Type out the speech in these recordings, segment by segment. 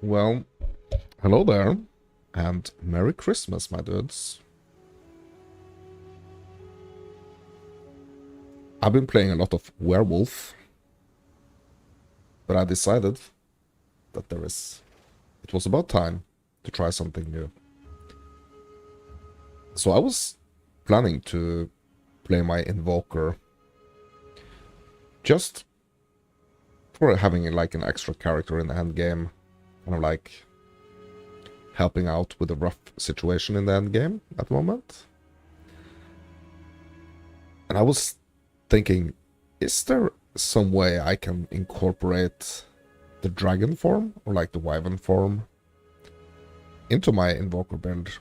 Well, hello there, and Merry Christmas, my dudes. I've been playing a lot of Werewolf, but I decided that it was about time to try something new. So I was planning to play my Invoker just for having like an extra character in the end game, kind of like helping out with a rough situation in the end game at the moment. And I was thinking, is there some way I can incorporate the dragon form, or like the wyvern form, into my Invoker build?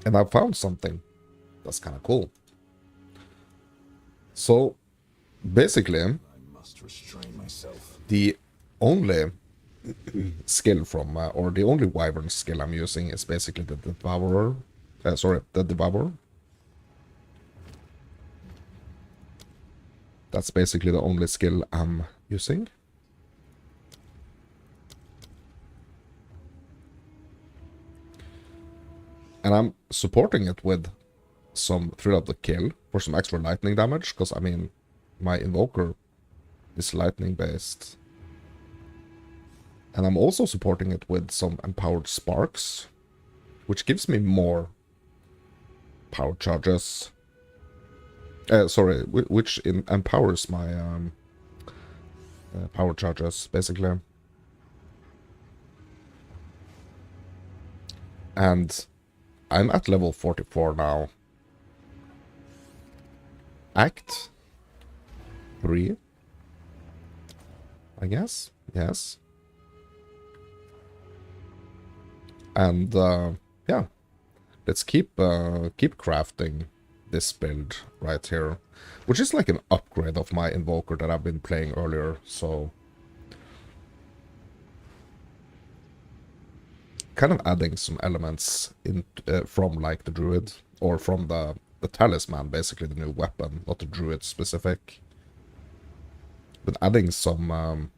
And I found something that's kind of cool. So, basically, I must restrain myself. the only skill from, or the only wyvern skill I'm using is basically the Devourer. The Devourer. That's basically the only skill I'm using. And I'm supporting it with some Thrill of the Kill for some extra lightning damage, because, I mean, my Invoker is lightning based. And I'm also supporting it with some Empowered Sparks, which gives me more power charges. Which empowers my power charges, basically. And I'm at level 44 now. Act 3, I guess. Yes. And yeah, let's keep crafting this build right here, which is like an upgrade of my Invoker that I've been playing earlier. So kind of adding some elements in from like the druid, or from the talisman, basically the new weapon, not the druid specific, but adding some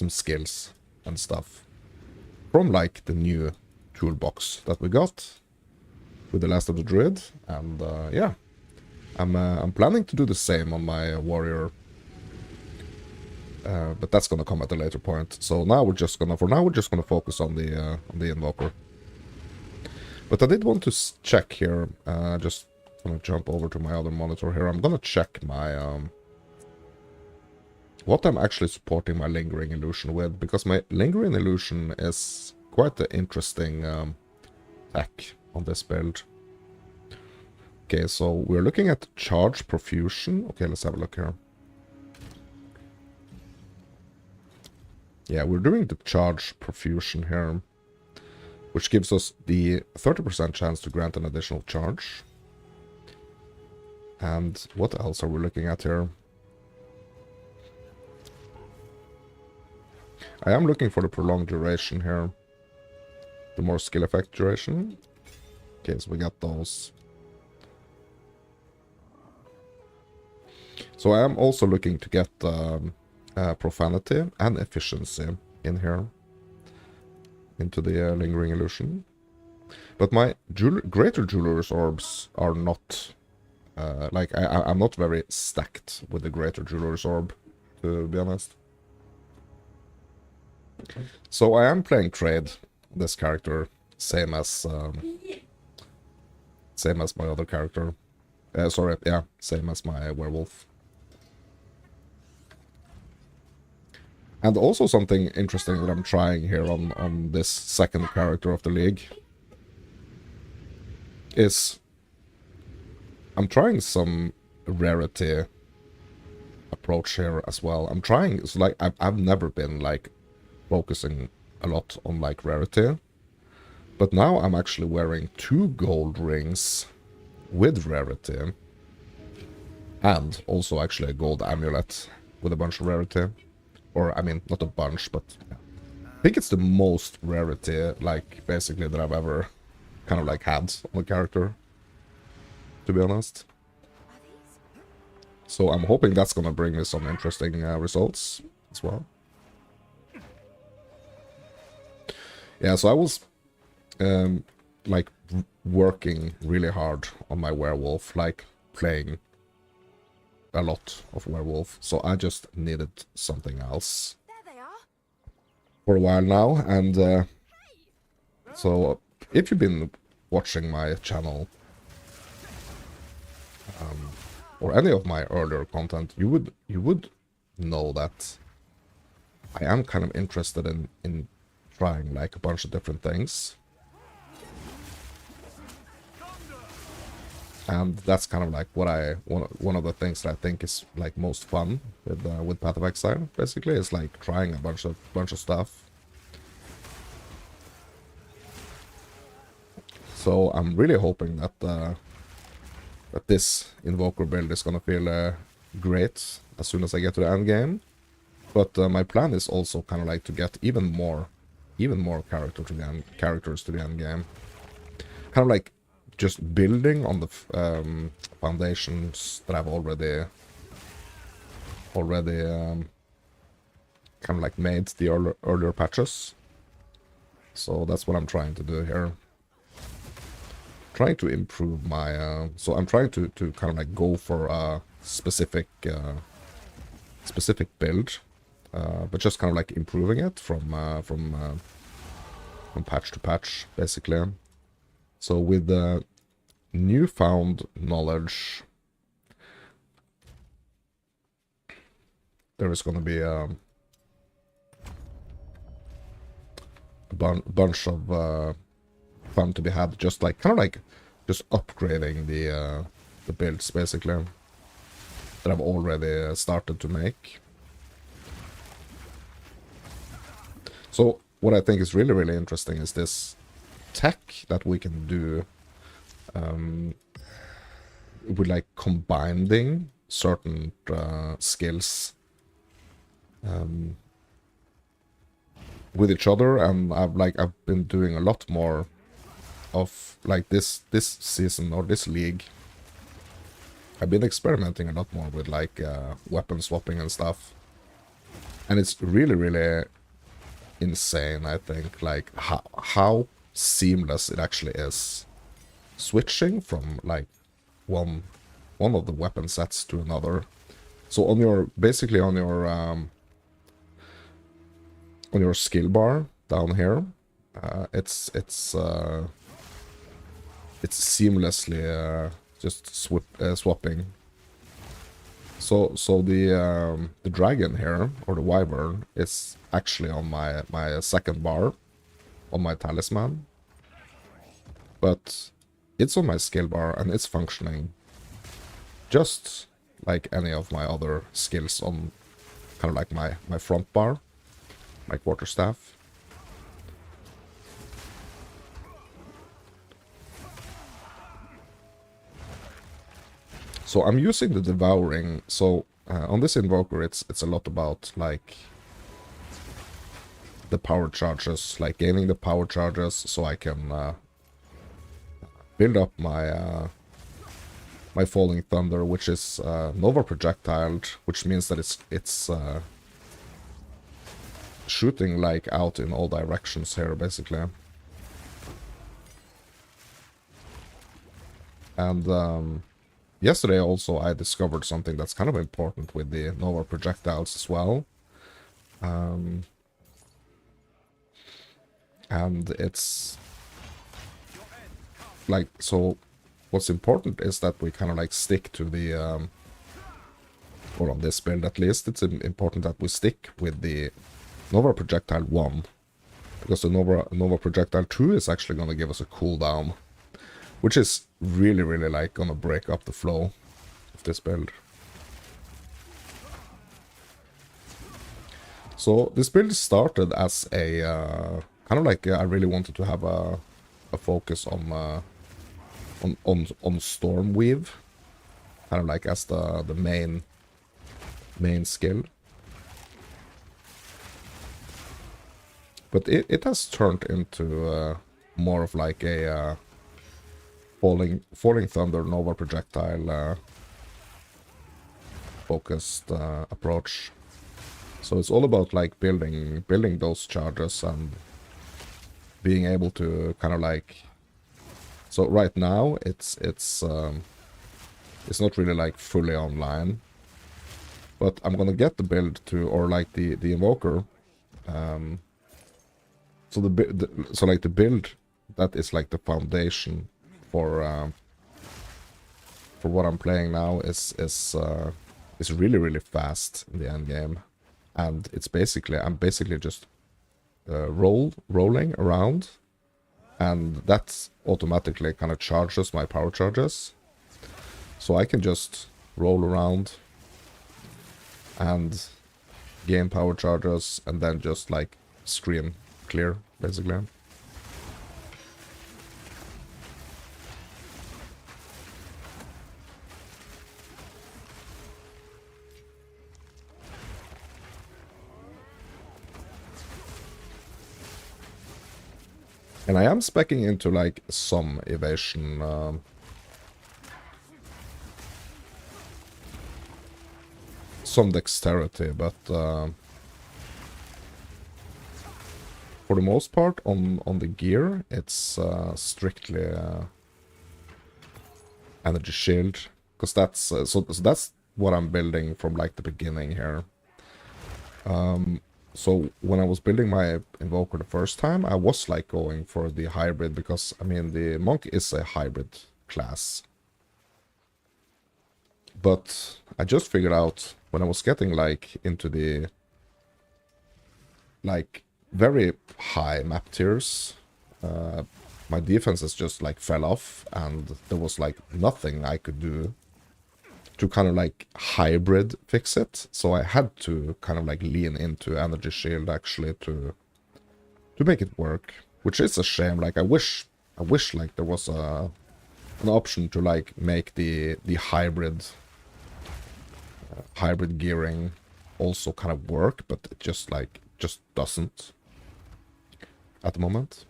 skills and stuff from like the new toolbox that we got with the last of the druid. And yeah, I'm planning to do the same on my warrior, but that's gonna come at a later point. So now we're just gonna focus on the Invoker. But I did want to check here, just gonna jump over to my other monitor here. I'm gonna check my what I'm actually supporting my Lingering Illusion with, because my Lingering Illusion is quite an interesting tech on this build. Okay, so we're looking at Charge Profusion. Okay, let's have a look here. Yeah, we're doing the Charge Profusion here, which gives us the 30% chance to grant an additional charge. And what else are we looking at here? I am looking for the prolonged duration here. The more skill effect duration. Okay, so we got those. So I am also looking to get profanity and efficiency in here, into the Lingering Illusion. But my Greater Jeweler's Orbs are not, I'm not very stacked with the Greater Jeweler's Orb, to be honest. So I am playing Trade, this character, same as my other character. Same as my Werewolf. And also something interesting that I'm trying here on this second character of the league is I'm trying some rarity approach here as well. I'm trying, so like I've never been like focusing a lot on like rarity, but now I'm actually wearing 2 gold rings with rarity, and also actually a gold amulet with a bunch of rarity. Or, I mean, not a bunch, but yeah. I think it's the most rarity, like, basically, that I've ever kind of, like, had on a character, to be honest. So I'm hoping that's gonna bring me some interesting results as well. Yeah, so I was like working really hard on my werewolf, like playing a lot of werewolf, so I just needed something else for a while now. And so if you've been watching my channel or any of my earlier content, you would know that I am kind of interested in trying like a bunch of different things. And that's kind of like what one of the things that I think is like most fun with Path of Exile. Basically, is like trying a bunch of stuff. So I'm really hoping that that this Invoker build is gonna feel great as soon as I get to the end game. But my plan is also kind of like to get even more characters to the end game. Kind of like just building on the foundations that I've already kind of like made the earlier patches. So that's what I'm trying to do here. Trying to improve my so I'm trying to kind of like go for a specific build, but just kind of like improving it from patch to patch, basically. So with the newfound knowledge, there is going to be a bunch of fun to be had, just like kind of like just upgrading the builds, basically, that I've already started to make. So what I think is really interesting is this tech that we can do with like combining certain skills with each other. And I've been doing a lot more of like this season or this league. I've been experimenting a lot more with like weapon swapping and stuff, and it's really insane, I think, like how seamless it actually is switching from like one of the weapon sets to another. So on your basically on your skill bar down here, it's seamlessly just swapping. So the dragon here, or the wyvern, is actually on my second bar on my talisman, but it's on my skill bar and it's functioning just like any of my other skills on kind of like my front bar, my quarterstaff. So I'm using the devouring. So on this invoker, it's a lot about like the power charges, like gaining the power charges, so I can build up my my falling thunder, which is nova projectiled, which means that it's shooting like out in all directions here, basically. And yesterday also I discovered something that's kind of important with the nova projectiles as well. And it's like, so what's important is that we kind of like stick to the or on this build at least, it's important that we stick with the nova projectile 1, because the nova projectile 2 is actually going to give us a cooldown, which is really like going to break up the flow of this build. So this build started as a kind of like I really wanted to have a focus on Stormweave, kind of like as the main skill. But it has turned into more of like a falling thunder nova projectile focused approach. So it's all about like building those charges and being able to kind of like. So right now it's not really like fully online, but I'm gonna get the build to, or like the invoker. So so like the build that is like the foundation for what I'm playing now is really fast in the end game, and I'm basically just rolling around, and that automatically kind of charges my power charges, so I can just roll around and gain power charges and then just like scream clear basically. And I am speccing into like some evasion. Some dexterity, but for the most part on the gear it's strictly energy shield, because that's so that's what I'm building from like the beginning here. So when I was building my invoker the first time, I was like going for the hybrid, because I mean the monk is a hybrid class. But I just figured out when I was getting like into the like very high map tiers, my defenses just like fell off, and there was like nothing I could do to kind of like hybrid fix it. So I had to kind of like lean into energy shield actually to make it work, which is a shame. Like I wish like there was an option to like make the hybrid gearing also kind of work, but it just doesn't at the moment.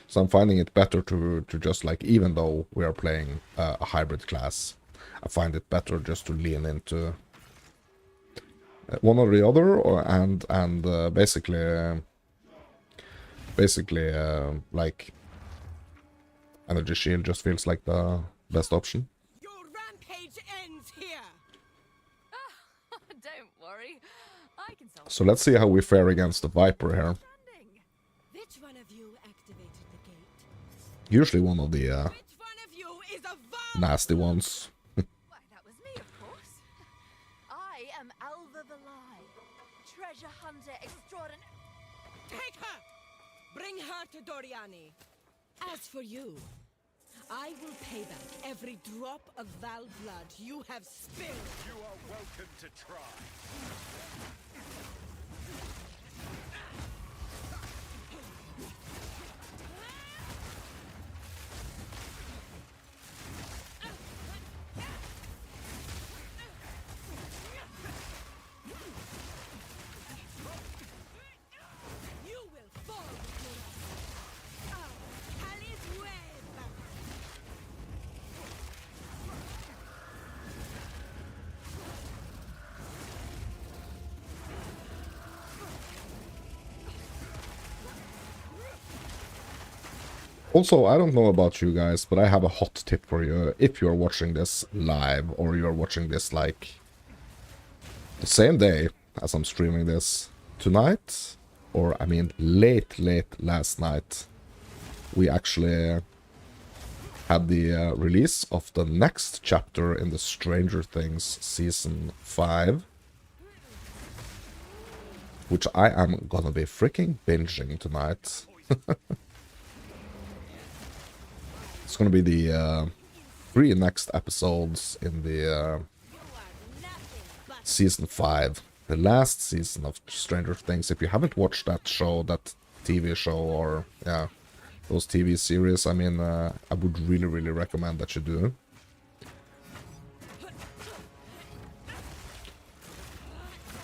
So I'm finding it better to just like, even though we are playing a hybrid class, I find it better just to lean into one or the other, and basically like energy shield just feels like the best option. Your rampage ends here. Don't worry, I can solve. So let's see how we fare against the Viper here. Which one of you activated the gate? Usually one of the Which one of you is a vile? nasty ones. Why, that was me, of course. I am Alva the Live, treasure hunter extraordinary. Take her! Bring her to Doriani. As for you, I will pay back every drop of Val blood you have spilled. You are welcome to try. You will fall before us. Oh, Kali's web! Also, I don't know about you guys, but I have a hot tip for you. If you're watching this live, or you're watching this like the same day as I'm streaming this, tonight, or I mean late last night, we actually had the release of the next chapter in the Stranger Things Season 5, which I am gonna be freaking binging tonight. It's gonna be the 3 next episodes in the Season 5, the last season of Stranger Things. If you haven't watched that show, that TV show, or yeah, those TV series, I mean, I would really recommend that you do.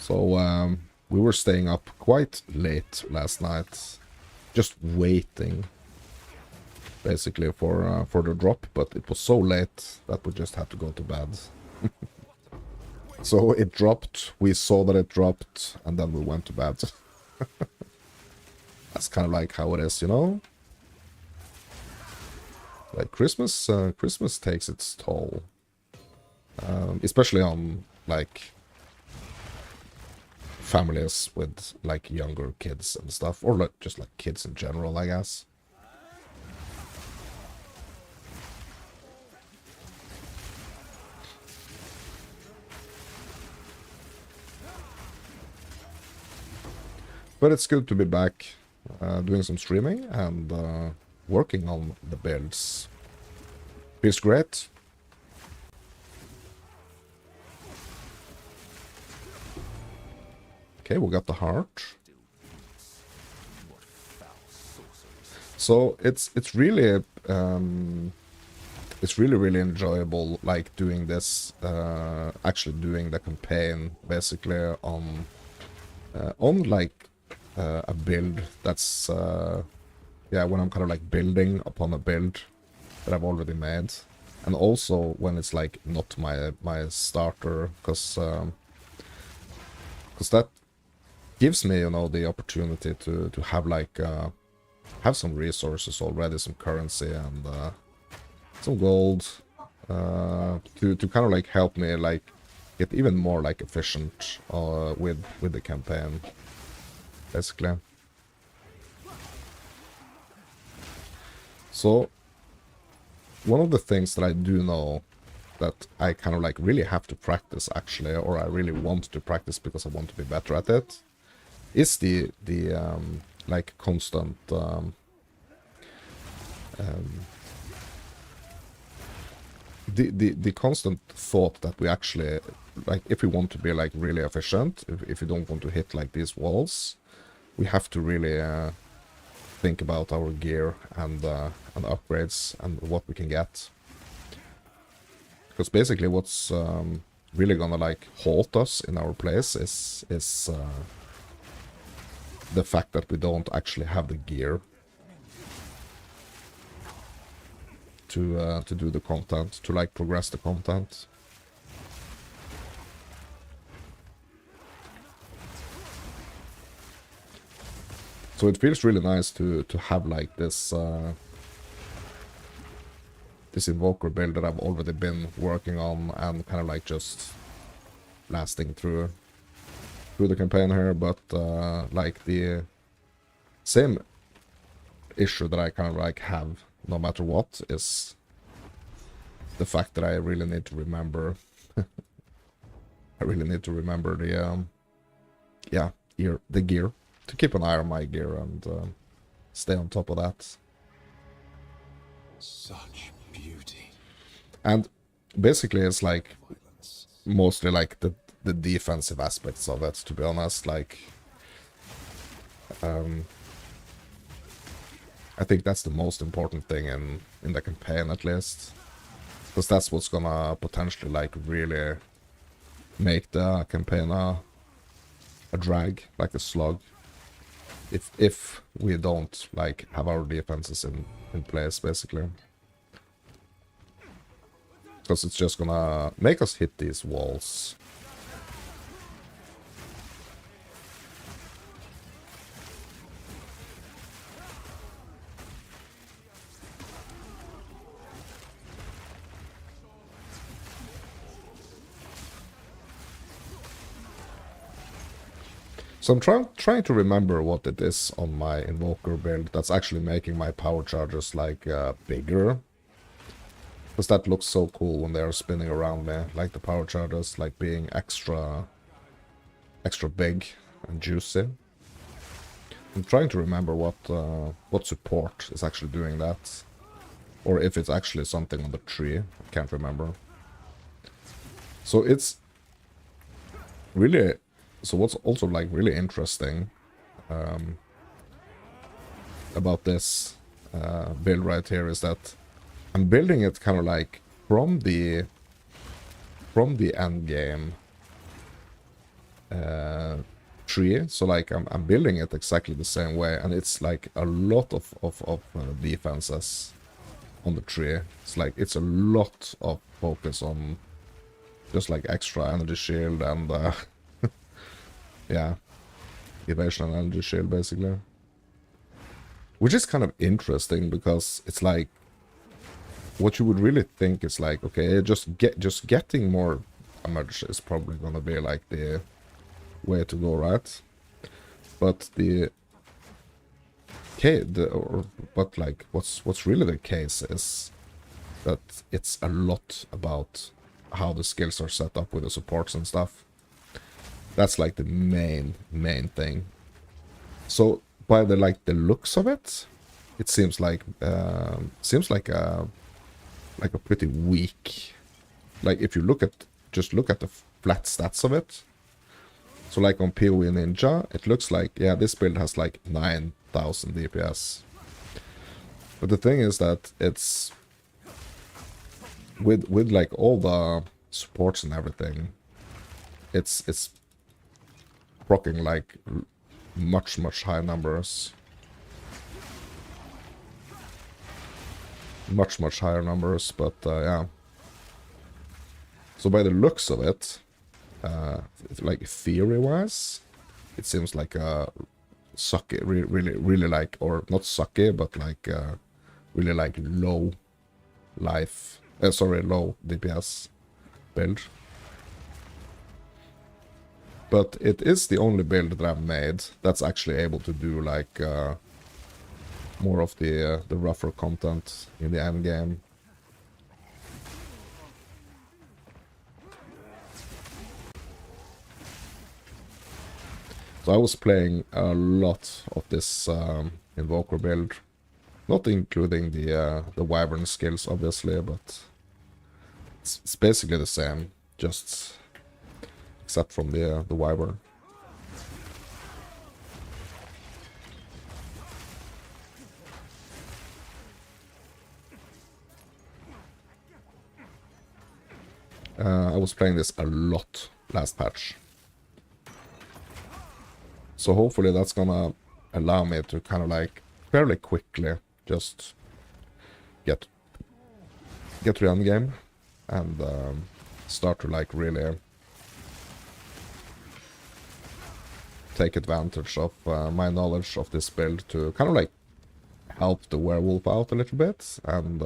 So we were staying up quite late last night, just waiting basically for the drop, but it was so late that we just had to go to bed. So it dropped, we saw that it dropped, and then we went to bed. That's kind of like how it is, you know? Like Christmas takes its toll. Especially on, like, families with, like, younger kids and stuff. Or, like, just, like, kids in general, I guess. But it's good to be back, doing some streaming and working on the builds. Feels great. Okay, we got the heart. So it's really really enjoyable, like doing this, actually doing the campaign basically on like a build that's yeah, when I'm kind of like building upon a build that I've already made, and also when it's like not my starter, because that gives me, you know, the opportunity to have like have some resources already, some currency and some gold to kind of like help me like get even more like efficient with the campaign, basically. So one of the things that I do know that I kind of like really have to practice actually, or I really want to practice because I want to be better at it, is the like constant the constant thought that we actually, like, if we want to be like really efficient, if we don't want to hit like these walls, we have to really think about our gear and upgrades and what we can get. Because basically what's really gonna like halt us in our place is the fact that we don't actually have the gear to do the content, to like progress the content. So it feels really nice to have like this this Invoker build that I've already been working on and kind of like just lasting through the campaign here, but like the same issue that I kind of like have no matter what is the fact that I really need to remember I really need to remember the yeah, the gear, to keep an eye on my gear and stay on top of that. Such beauty. And basically it's like mostly like the defensive aspects of it, to be honest. Like I think that's the most important thing in the campaign, at least, because that's what's gonna potentially like really make the campaign a drag, like a slug, if we don't like have our defenses in place, basically. Because it's just gonna make us hit these walls. So I'm trying to remember what it is on my Invoker build that's actually making my power charges like bigger. Because that looks so cool when they are spinning around me, like the power charges like being extra big and juicy. I'm trying to remember what support is actually doing that, or if it's actually something on the tree. I can't remember. So it's really, so what's also like really interesting about this build right here is that I'm building it kind of like from the end game tree. So like I'm building it exactly the same way, and it's like a lot of defenses on the tree. It's like it's a lot of focus on just like extra energy shield and yeah, evasion and energy shield basically. Which is kind of interesting because it's like what you would really think is like, okay, just getting more damage is probably gonna be like the way to go, right? But but like what's really the case is that it's a lot about how the skills are set up with the supports and stuff. That's like the main thing. So by the looks of it, it seems like a pretty weak. Like if you just look at the flat stats of it. So like on PoE Ninja, it looks like, yeah, this build has like 9,000 DPS. But the thing is that it's with like all the supports and everything, it's proccing like much higher numbers. Much higher numbers, but yeah. So by the looks of it, like theory-wise, it seems like a sucky, really like, or not sucky, but like really like low life, low DPS build. But it is the only build that I've made that's actually able to do like more of the rougher content in the end game. So I was playing a lot of this Invoker build, not including the Wyvern skills, obviously, but it's basically the same, just except from the Wyvern. I was playing this a lot last patch. So hopefully that's gonna allow me to kind of like fairly quickly just get to the end game and start to like really take advantage of my knowledge of this build to kind of like help the werewolf out a little bit and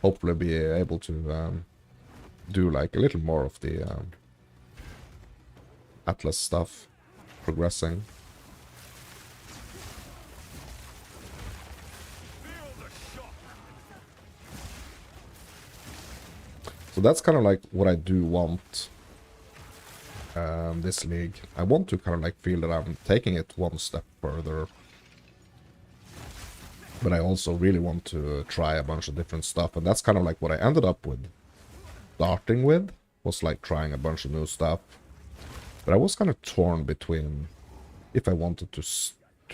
hopefully be able to do like a little more of the Atlas stuff, progressing. So that's kind of like what I do want this league. I want to kind of like feel that I'm taking it one step further. But I also really want to try a bunch of different stuff, and that's kind of like what I ended up with. Starting with was like trying a bunch of new stuff. But I was kind of torn between if I wanted to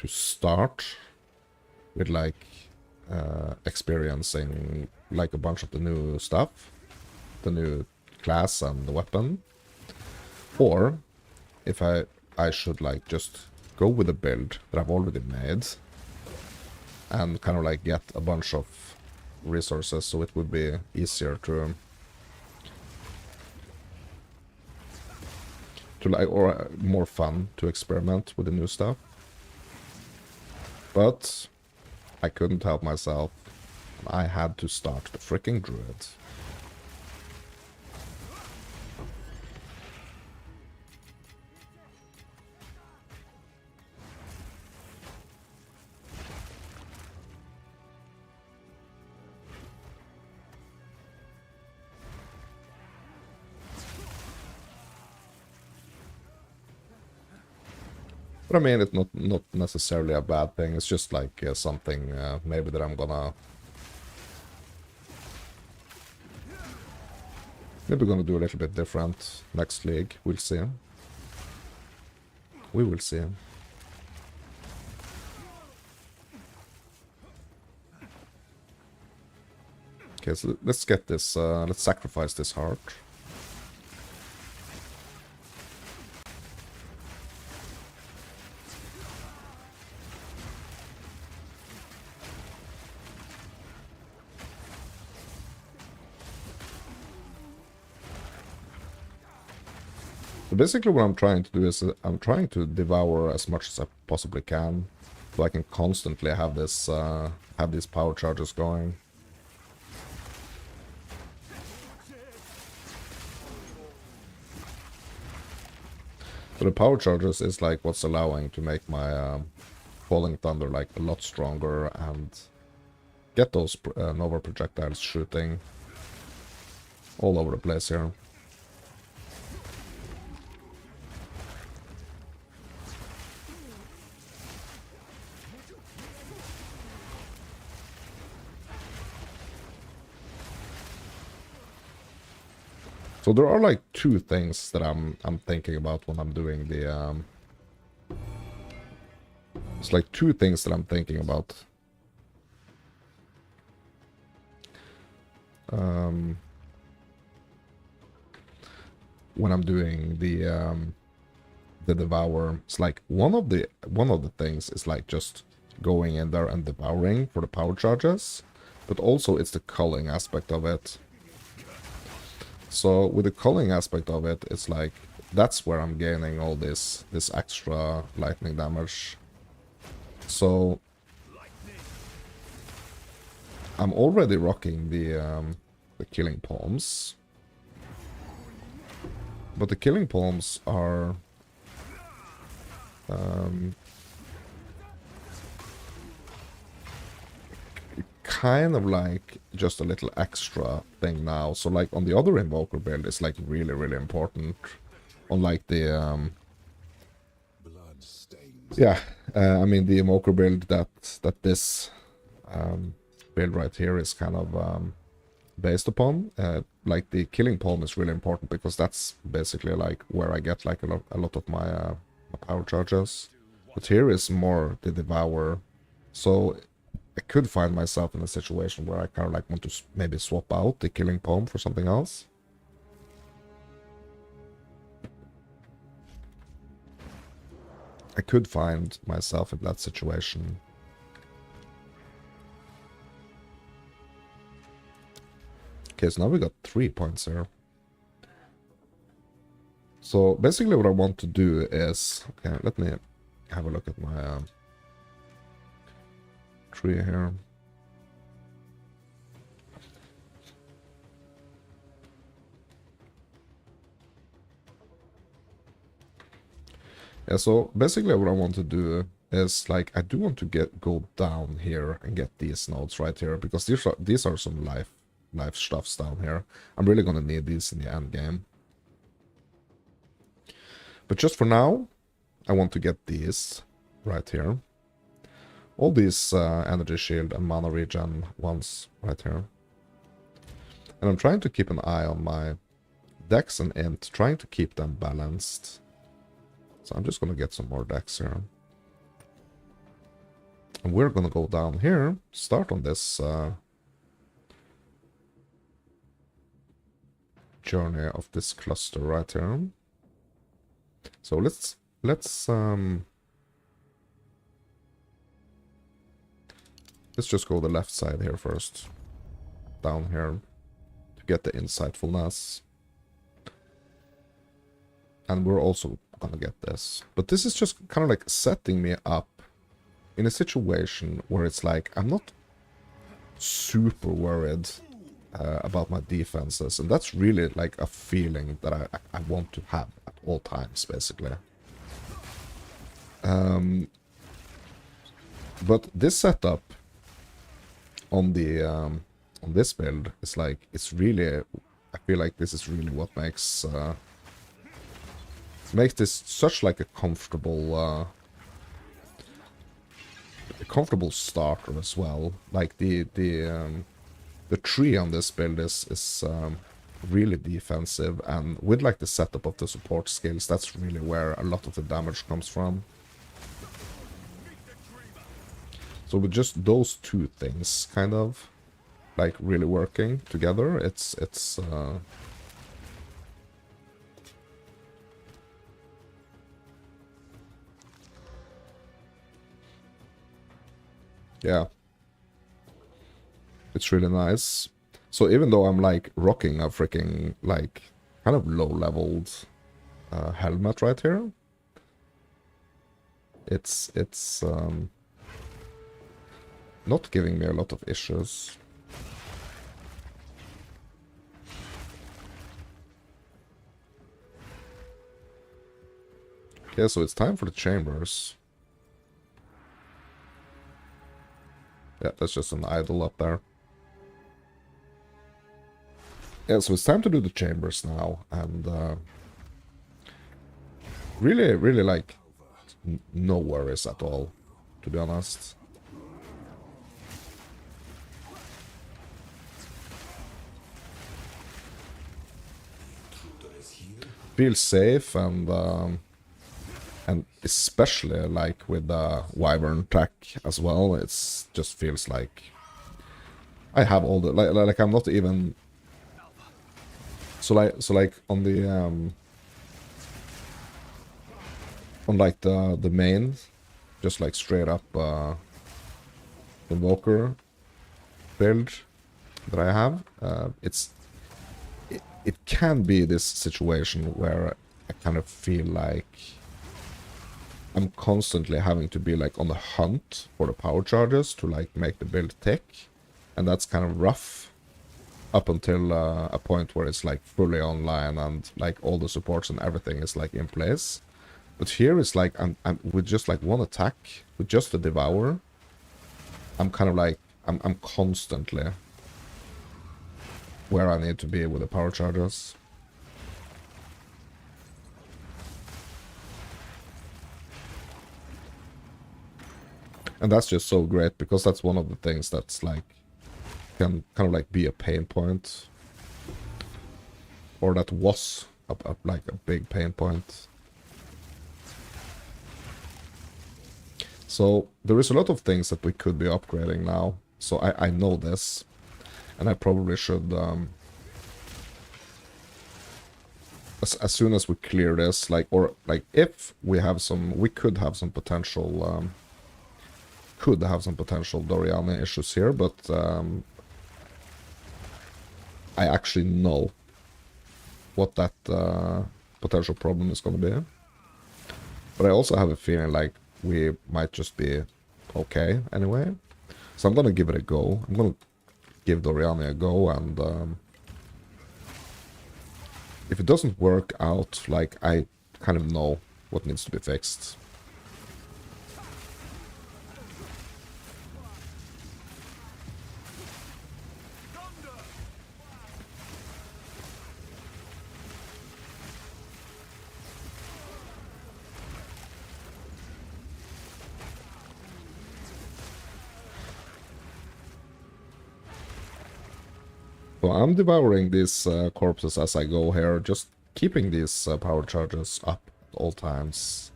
start with like experiencing like a bunch of the new stuff, the new class and the weapon, or if I should like just go with a build that I've already made and kind of like get a bunch of resources so it would be easier to like, or more fun to experiment with the new stuff. But I couldn't help myself. I had to start the freaking druid. But I mean, it's not necessarily a bad thing. It's just like something maybe that I'm gonna maybe gonna do a little bit different next league. We'll see. We will see. Okay, so let's get this. Let's sacrifice this heart. So basically what I'm trying to do is I'm trying to devour as much as I possibly can, so I can constantly have this have these power charges going. So the power charges is like what's allowing to make my Falling Thunder like a lot stronger and get those Nova projectiles shooting all over the place here. So there are like two things that I'm thinking about when I'm doing the it's like two things that I'm thinking about. When I'm doing the devour, it's like one of the things is like just going in there and devouring for the power charges, but also it's the culling aspect of it. So with the culling aspect of it, it's like that's where I'm gaining all this extra lightning damage. So I'm already rocking the killing palms, but the killing palms are kind of like just a little extra thing now. So like on the other invoker build, it's like really important. On like the yeah, I mean the invoker build that this build right here is kind of based upon. Like the killing palm is really important because that's basically like where I get like a lot of my power charges. But here is more the devour. So I could find myself in a situation where I kind of like want to maybe swap out the killing palm for something else. I could find myself in that situation. Okay, so now we got 3 points here. So basically what I want to do is... Okay, let me have a look at my tree here. Yeah, so basically what I want to do is like I do want to go down here and get these nodes right here because these are some life stuffs down here. I'm really gonna need these in the end game. But just for now, I want to get these right here. All these energy shield and mana regen ones right here. And I'm trying to keep an eye on my dex and int, trying to keep them balanced. So I'm just going to get some more dex here. And we're going to go down here, start on this journey of this cluster right here. So let's just go the left side here first. Down here to get the insightfulness. And we're also gonna get this. But this is just kind of like setting me up in a situation where it's like I'm not super worried about my defenses. And that's really like a feeling that I want to have at all times, basically. But this setup on the on this build is like, it's really, I feel like this is really what makes this such like a comfortable starter as well. Like the tree on this build is really defensive, and with like the setup of the support skills, that's really where a lot of the damage comes from. So with just those two things kind of like really working together, it's yeah, it's really nice. So even though I'm like rocking a freaking like kind of low leveled helmet right here. It's not giving me a lot of issues. Okay, so it's time for the chambers. Yeah, that's just an idol up there. Yeah, so it's time to do the chambers now, and really like no worries at all, to be honest. Feel safe, and especially like with the Wyvern tech as well, it's just feels like I have all the like I'm not even so like on the on like the main, just like straight up Invoker build that I have, it can be this situation where I kind of feel like I'm constantly having to be like on the hunt for the power charges to like make the build tick, and that's kind of rough up until a point where it's like fully online and like all the supports and everything is like in place. But here it's like I'm with just like one attack with just the Devour, I'm kind of like I'm constantly where I need to be with the power charges. And that's just so great, because that's one of the things that's like can kind of like be a pain point, or that was like a big pain point. So there is a lot of things that we could be upgrading now. So I know this, and I probably should as soon as we clear this, like, or like if we have some, we could have some potential Doriani issues here, but I actually know what that potential problem is going to be. But I also have a feeling like we might just be okay anyway. So I'm going to give it a go. I'm going to give Doriani a go, and if it doesn't work out, like, I kind of know what needs to be fixed. So I'm devouring these corpses as I go here, just keeping these power charges up at all times,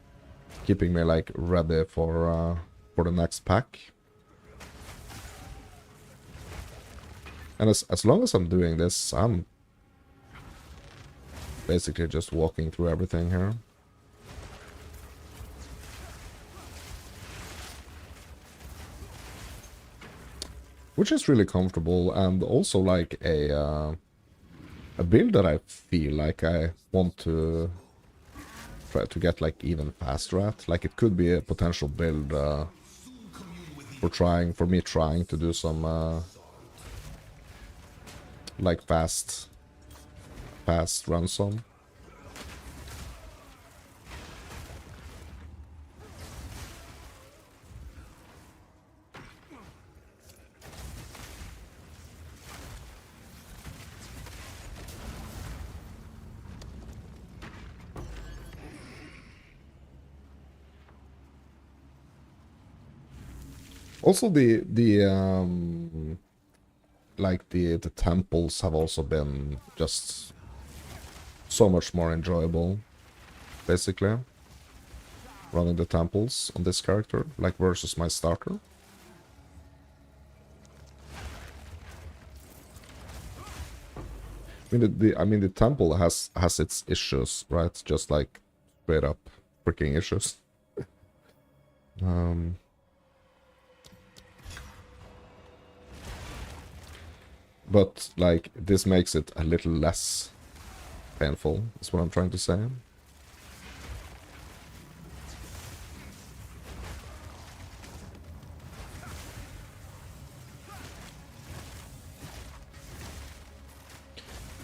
keeping me like ready for the next pack. And as long as I'm doing this, I'm basically just walking through everything here. Which is really comfortable, and also like a build that I feel like I want to try to get like even faster at. Like, it could be a potential build for me trying to do some like fast runs on. Also, the temples have also been just so much more enjoyable, basically, running the temples on this character, like, versus my starter. I mean the temple has its issues, right? Just like straight up freaking issues. But like, this makes it a little less painful, is what I'm trying to say.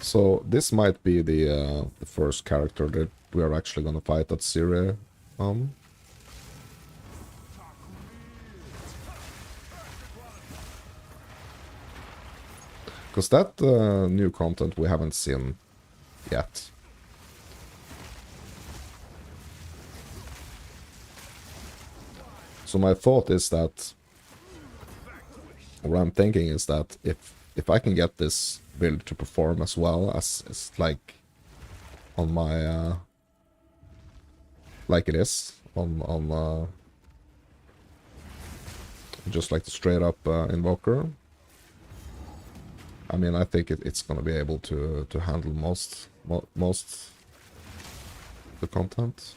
So this might be the first character that we are actually gonna fight at Syria. Because that new content we haven't seen yet. So my thought is that, what I'm thinking is that if I can get this build to perform as well as like on my like it is on just like the straight up Invoker, I mean, I think it's gonna be able to handle most the content.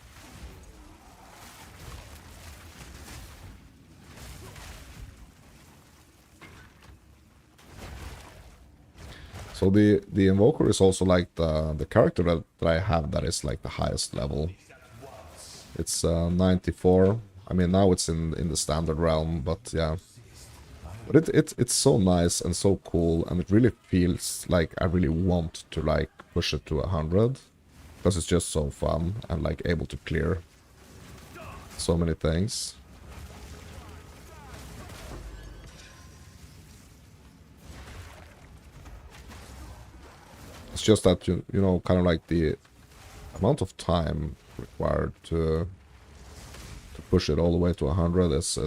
So the Invoker is also like the character that I have that is like the highest level. It's 94. I mean, now it's in the standard realm, but yeah. But it's so nice and so cool, and it really feels like I really want to like push it to 100, because it's just so fun and like able to clear so many things. It's just that you know, kind of like the amount of time required to push it all the way to 100 is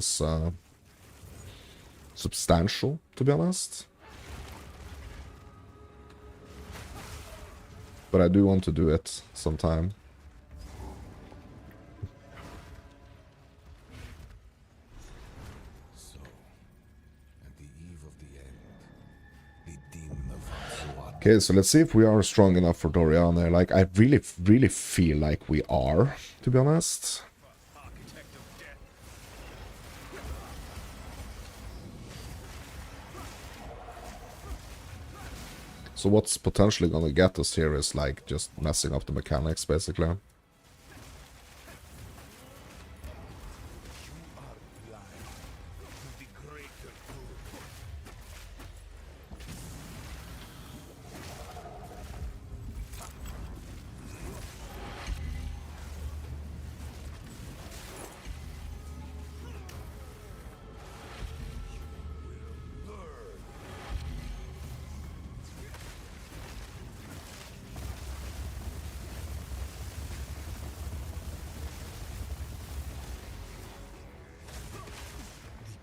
substantial, to be honest. But I do want to do it sometime. So, at the eve of the end, the demon of Hatsuat. Okay, so let's see if we are strong enough for Doriane. Like, I really feel like we are, to be honest. Architect of death. So what's potentially gonna get us here is like just messing up the mechanics, basically. You are blind to the greater good.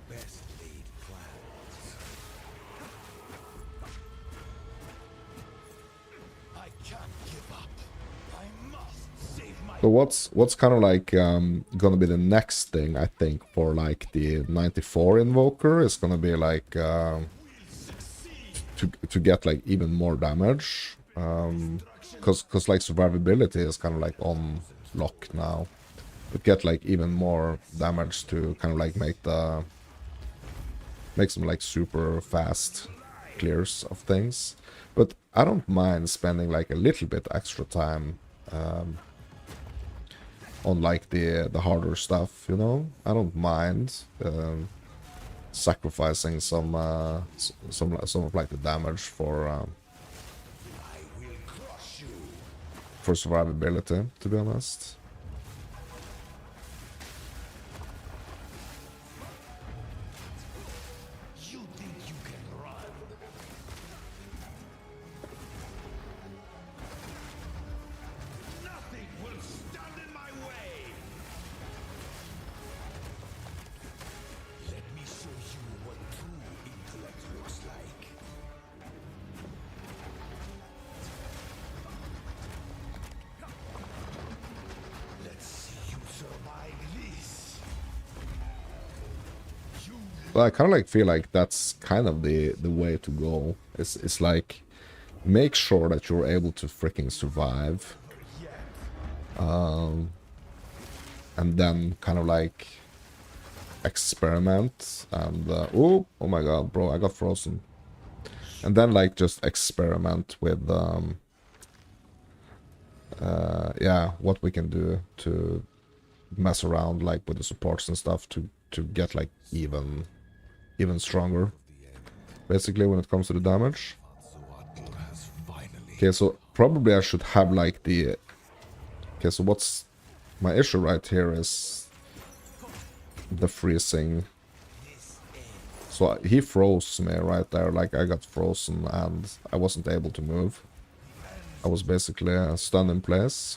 Best laid plans. I can't give up. I must save my. So what's kind of like gonna be the next thing, I think, for like the 94 Invoker is gonna be like to get like even more damage, cause like survivability is kind of like on lock now, but get like even more damage to kind of like make some like super fast clears of things. But I don't mind spending like a little bit extra time on like the harder stuff, you know. I don't mind sacrificing some of like the damage for survivability, to be honest. You think you can run? Nothing will stand in my way. Let me show you what true intellect looks like. Let's see you survive this. You But I kind of like feel like that's kind of the way to go. It's like make sure that you're able to freaking survive, and then kind of like experiment and oh my god, bro, I got frozen. And then like just experiment with yeah, what we can do to mess around like with the supports and stuff to get like even stronger, basically, when it comes to the damage. Hatsuat has finally Okay, so probably I should have like the... Okay, so what's my issue right here is the freezing. So he froze me right there, like I got frozen and I wasn't able to move. I was basically stunned in place.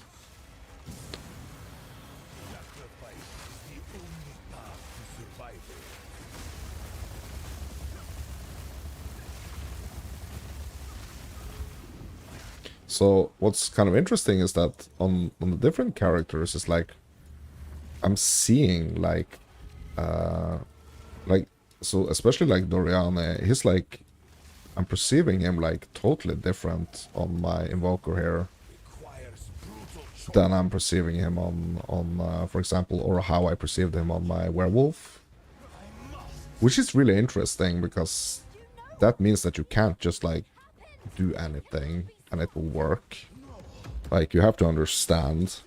So what's kind of interesting is that on the different characters, it's like I'm seeing like so especially like Doriane, he's like I'm perceiving him like totally different on my Invoker here than I'm perceiving him on for example, or how I perceived him on my Werewolf, which is really interesting because that means that you can't just like do anything and it will work. Like you have to understand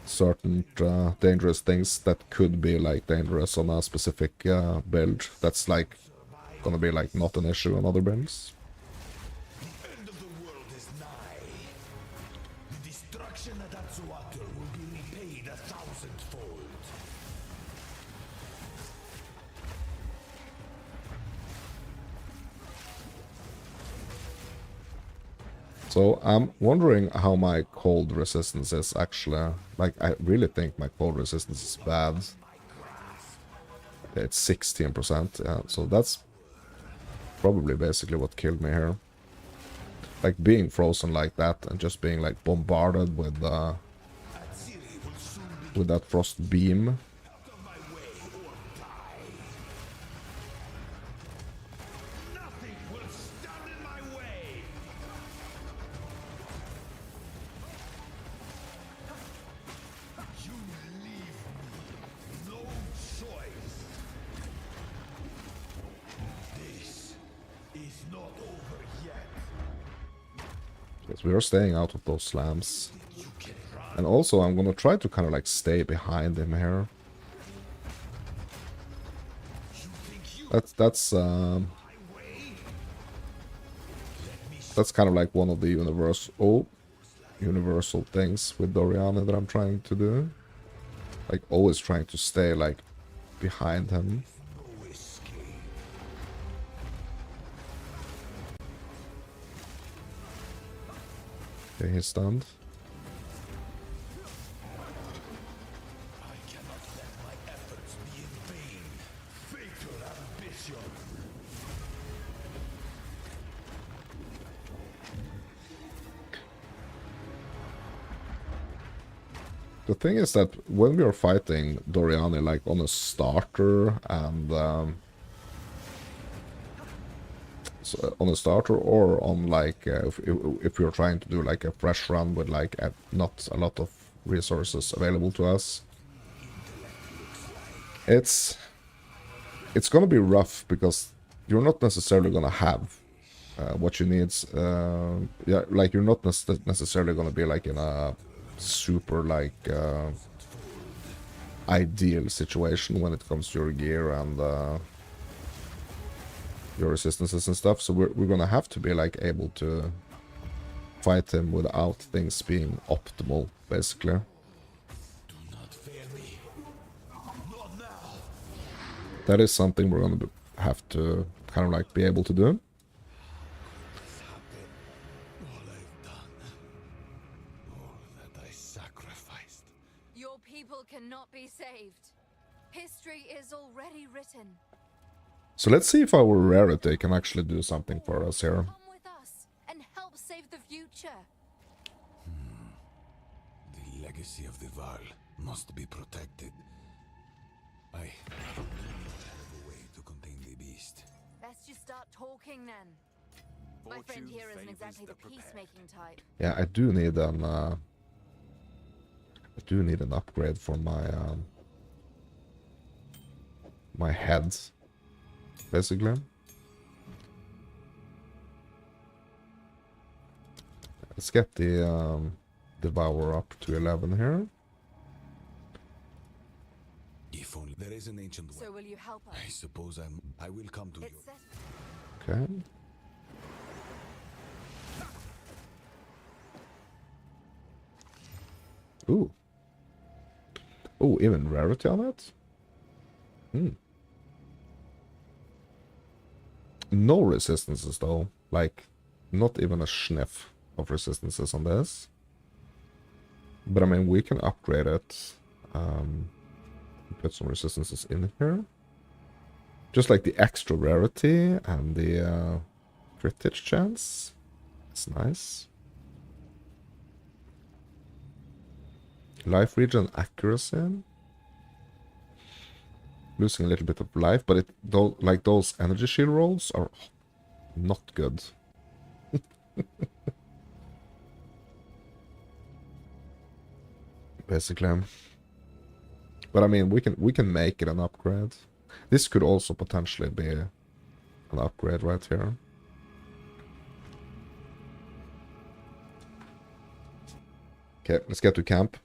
certain dangerous things that could be like dangerous on a specific build. That's like gonna be like not an issue on other builds. The end of the world is nigh. The destruction at Atsuater will be repaid 1,000-fold. So I'm wondering how my cold resistance is actually. Like I really think my cold resistance is bad. It's 16%, yeah, so that's probably basically what killed me here. Like being frozen like that and just being like bombarded with that frost beam. Nothing will stand in my way. You leave me no choice. This is not over yet. Yes, we are staying out of those slams. And also I'm gonna try to kind of like stay behind him here. That's kind of like one of the universal things with Doriane that I'm trying to do. Like always trying to stay like behind him. Okay, he's stunned. I cannot let my efforts be in vain. Fatal ambition. The thing is that when we are fighting Doriane like on a starter and so on a starter or on like if you're trying to do like a fresh run with like not a lot of resources available to us, it's gonna be rough because you're not necessarily gonna have what you need. Yeah, like you're not necessarily gonna be like in a super like ideal situation when it comes to your gear and your resistances and stuff, so we're gonna have to be like able to fight him without things being optimal, basically. Do not fear me. Not now. That is something we're gonna have to kind of like be able to do. All I've done. All that I sacrificed. Your people cannot be saved. History is already written. So let's see if our rarity can actually do something for us here. Come with us and help save the future. The legacy of the Val must be protected. I don't have a way to contain the beast. Let's just start talking then. My friend here isn't exactly the peacemaking type. Yeah, I do need an upgrade for my my head, basically. Let's get the Devour up to 11 here. If only there is an ancient So way. will you help us? I suppose I will come to you. It's set. Okay. Ooh. Ooh, even rarity on it? Hmm. No resistances though. Like, not even a sniff of resistances on this. But I mean, we can upgrade it. Put some resistances in here. Just like the extra rarity and the crit hit chance. It's nice. Life regen accuracy. Losing a little bit of life, but it like those energy shield rolls are not good. Basically. But I mean, we can make it an upgrade. This could also potentially be an upgrade right here. Okay, let's get to camp.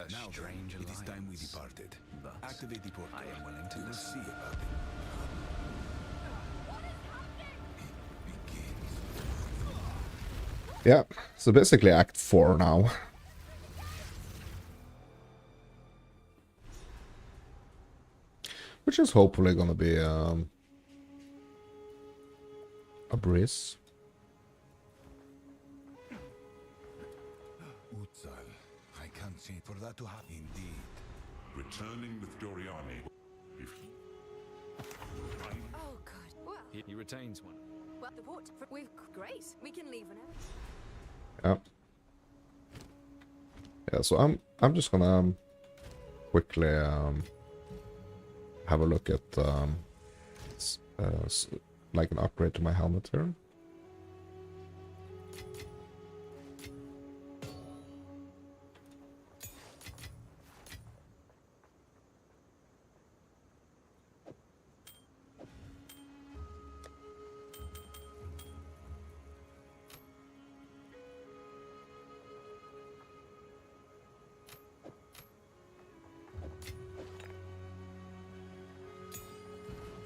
Now, Strange it is time we alliance. departed. But Activate the portal. I am willing to We will listen. see about it. It begins. Yeah, so basically Act 4 now. Which is hopefully gonna be a breeze. Utsal. I can't say for that to happen. Indeed. Returning with Doriani. If Oh, good. Well, He retains one. well, the port. We've great. We can leave whenever. Yeah. Yeah, so I'm just gonna quickly have a look at like an upgrade to my helmet here.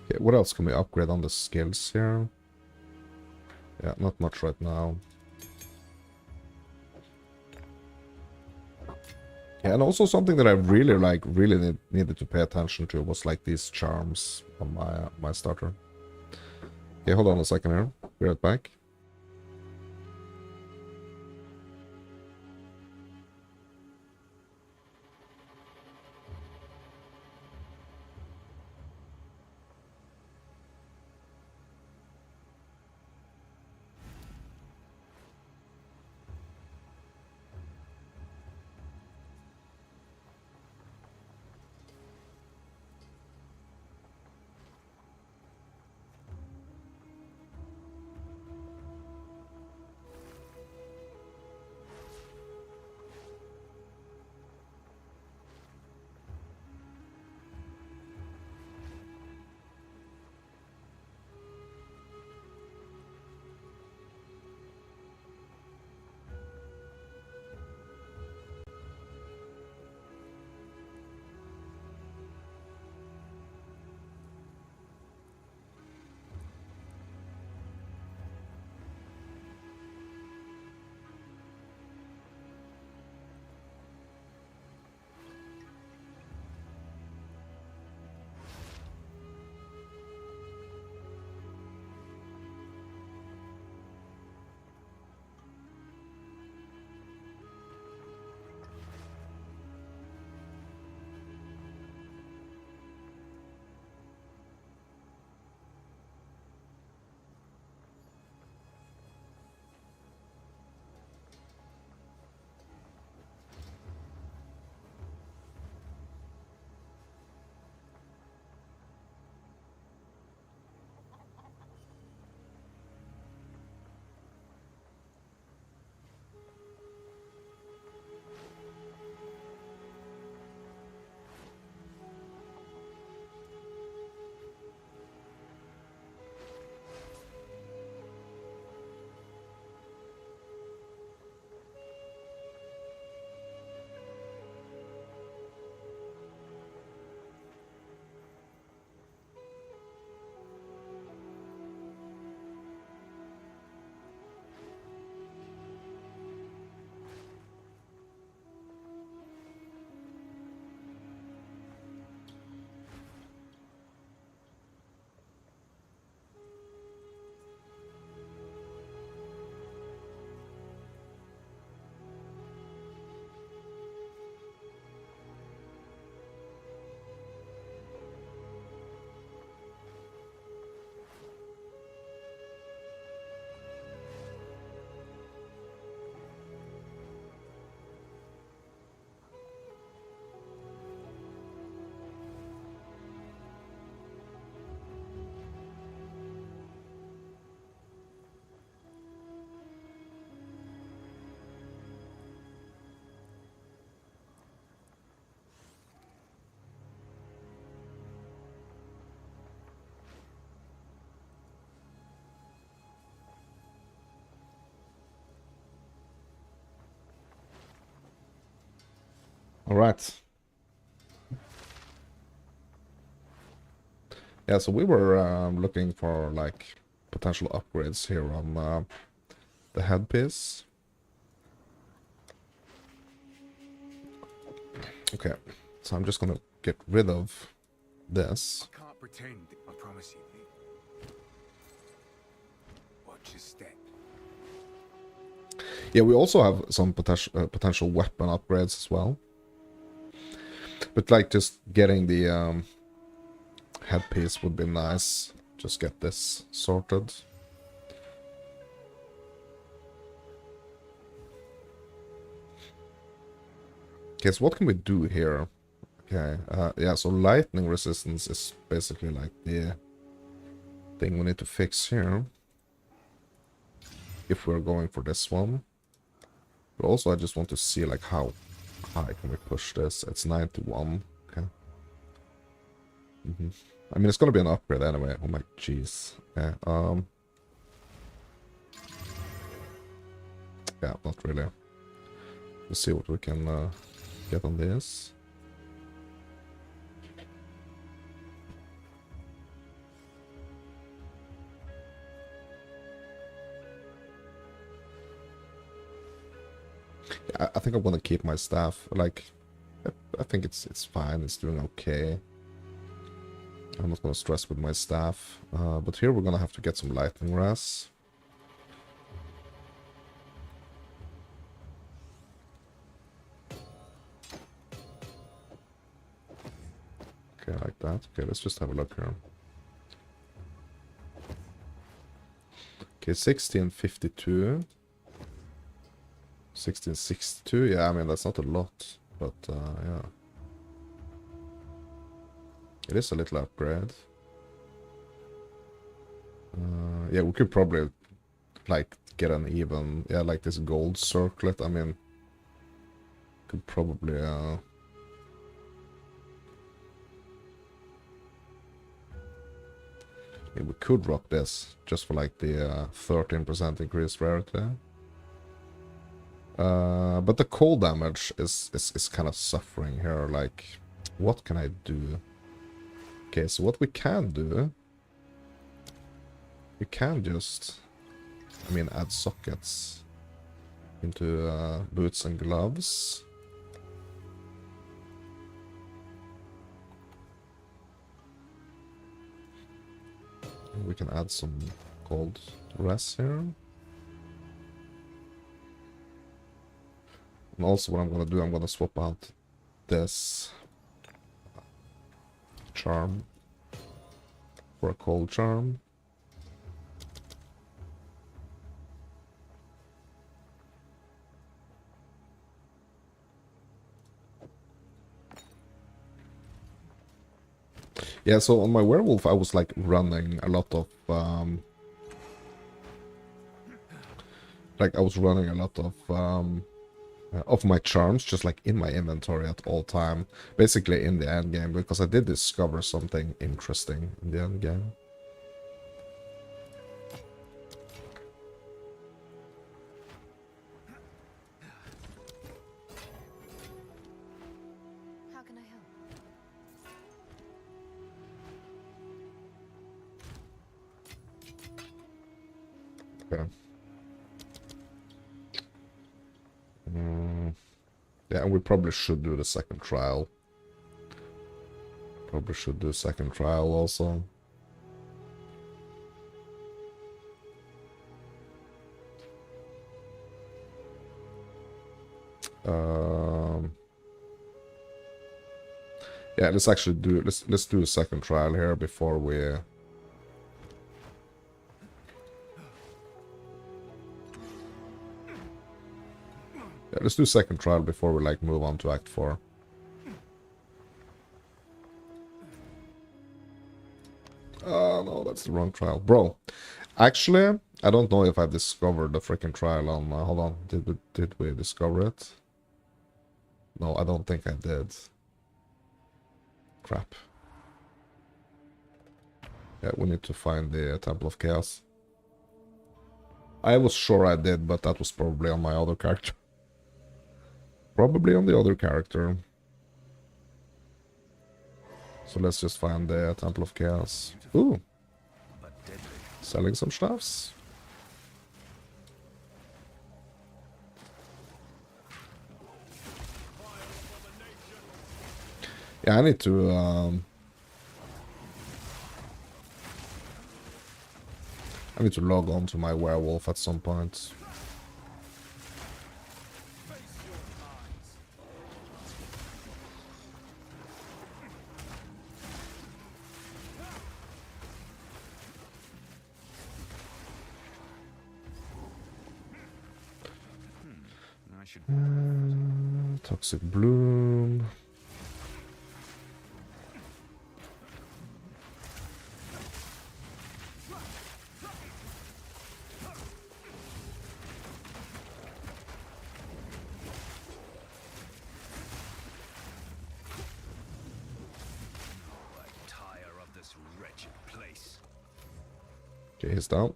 Okay, what else can we upgrade on the skills here? Yeah, not much right now. Yeah, and also something that I really needed to pay attention to was like these charms on my starter. Okay, hold on a second here. Be right back. Alright. Yeah, so we were looking for like potential upgrades here on the headpiece. Okay, so I'm just gonna get rid of this. I can't pretend, I promise you. Watch your step. Yeah, we also have some potential weapon upgrades as well. But like just getting the headpiece would be nice. Just get this sorted. Okay, so what can we do here? Okay, yeah, so lightning resistance is basically like the thing we need to fix here. If we're going for this one. But also I just want to see like how high can we push this. It's 91. Okay. I mean, it's gonna be an upgrade anyway. Oh my jeez. Yeah, yeah, not really. Let's see what we can get on this. Yeah, I think I'm gonna keep my staff. Like, I think it's fine. It's doing okay. I'm not gonna stress with my staff. But here we're gonna have to get some lightning res. Okay, like that. Okay, let's just have a look here. Okay, 1652. 1662. Yeah, I mean, that's not a lot. But, yeah. It is a little upgrade. Yeah, we could probably, like, get an even... Yeah, like this gold circlet. I mean... Could probably, yeah, we could drop this just for like the 13% increased rarity. But the cold damage is kind of suffering here. Like, what can I do? Okay, so what we can do, we can just, I mean, add sockets into boots and gloves. We can add some cold res here. And also what I'm gonna do, I'm gonna swap out this charm for a cold charm. Yeah, so on my werewolf I was like running a lot of like I was running a lot of my charms just like in my inventory at all time, basically in the end game, because I did discover something interesting in the end game. How can I help? Okay. Yeah, and we probably should do the second trial. Probably should do second trial also. Yeah, let's actually do let's do a second trial here before we yeah, let's do second trial before we like move on to Act 4. No, that's the wrong trial. Bro, actually, I don't know if I discovered the freaking trial on... hold on, did we discover it? No, I don't think I did. Crap. Yeah, we need to find the Temple of Chaos. I was sure I did, but that was probably on my other character. Probably on the other character. So let's just find the Temple of Chaos. Ooh, But deadly. selling some stuffs. Yeah, I need to log on to my werewolf at some point. I should. Toxic Bloom. I tire of this wretched place. Okay, he's down.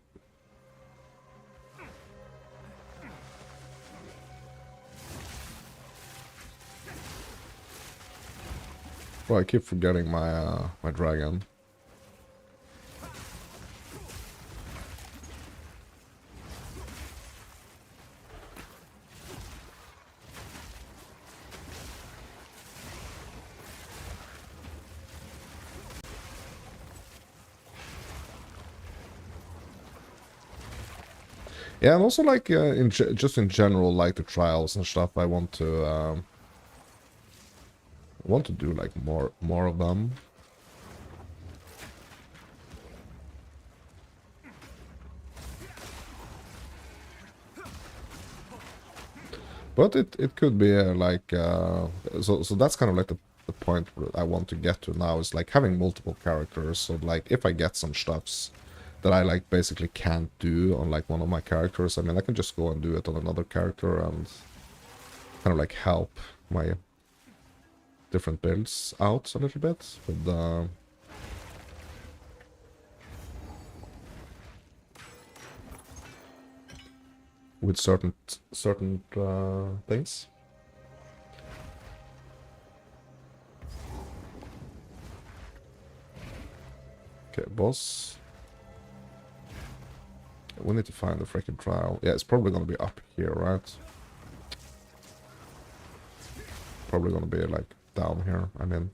Well, I keep forgetting my my dragon. Yeah, and also like just in general, like the trials and stuff. I want to do like more of them. But it could be like so that's kind of like the point where I want to get to now is like having multiple characters. So like if I get some stuffs that I like basically can't do on like one of my characters, I mean I can just go and do it on another character and kind of like help my different builds out a little bit with certain things. Okay, boss. We need to find the freaking trial. Yeah, it's probably gonna be up here, right? Probably gonna be like down here. I mean.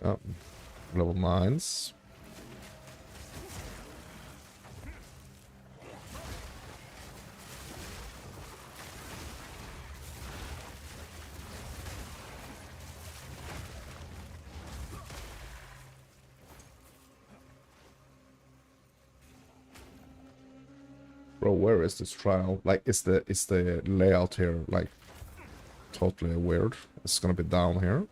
Oh, level 9s. Bro, where is this trial? Like, is the layout here like totally weird? It's gonna be down here.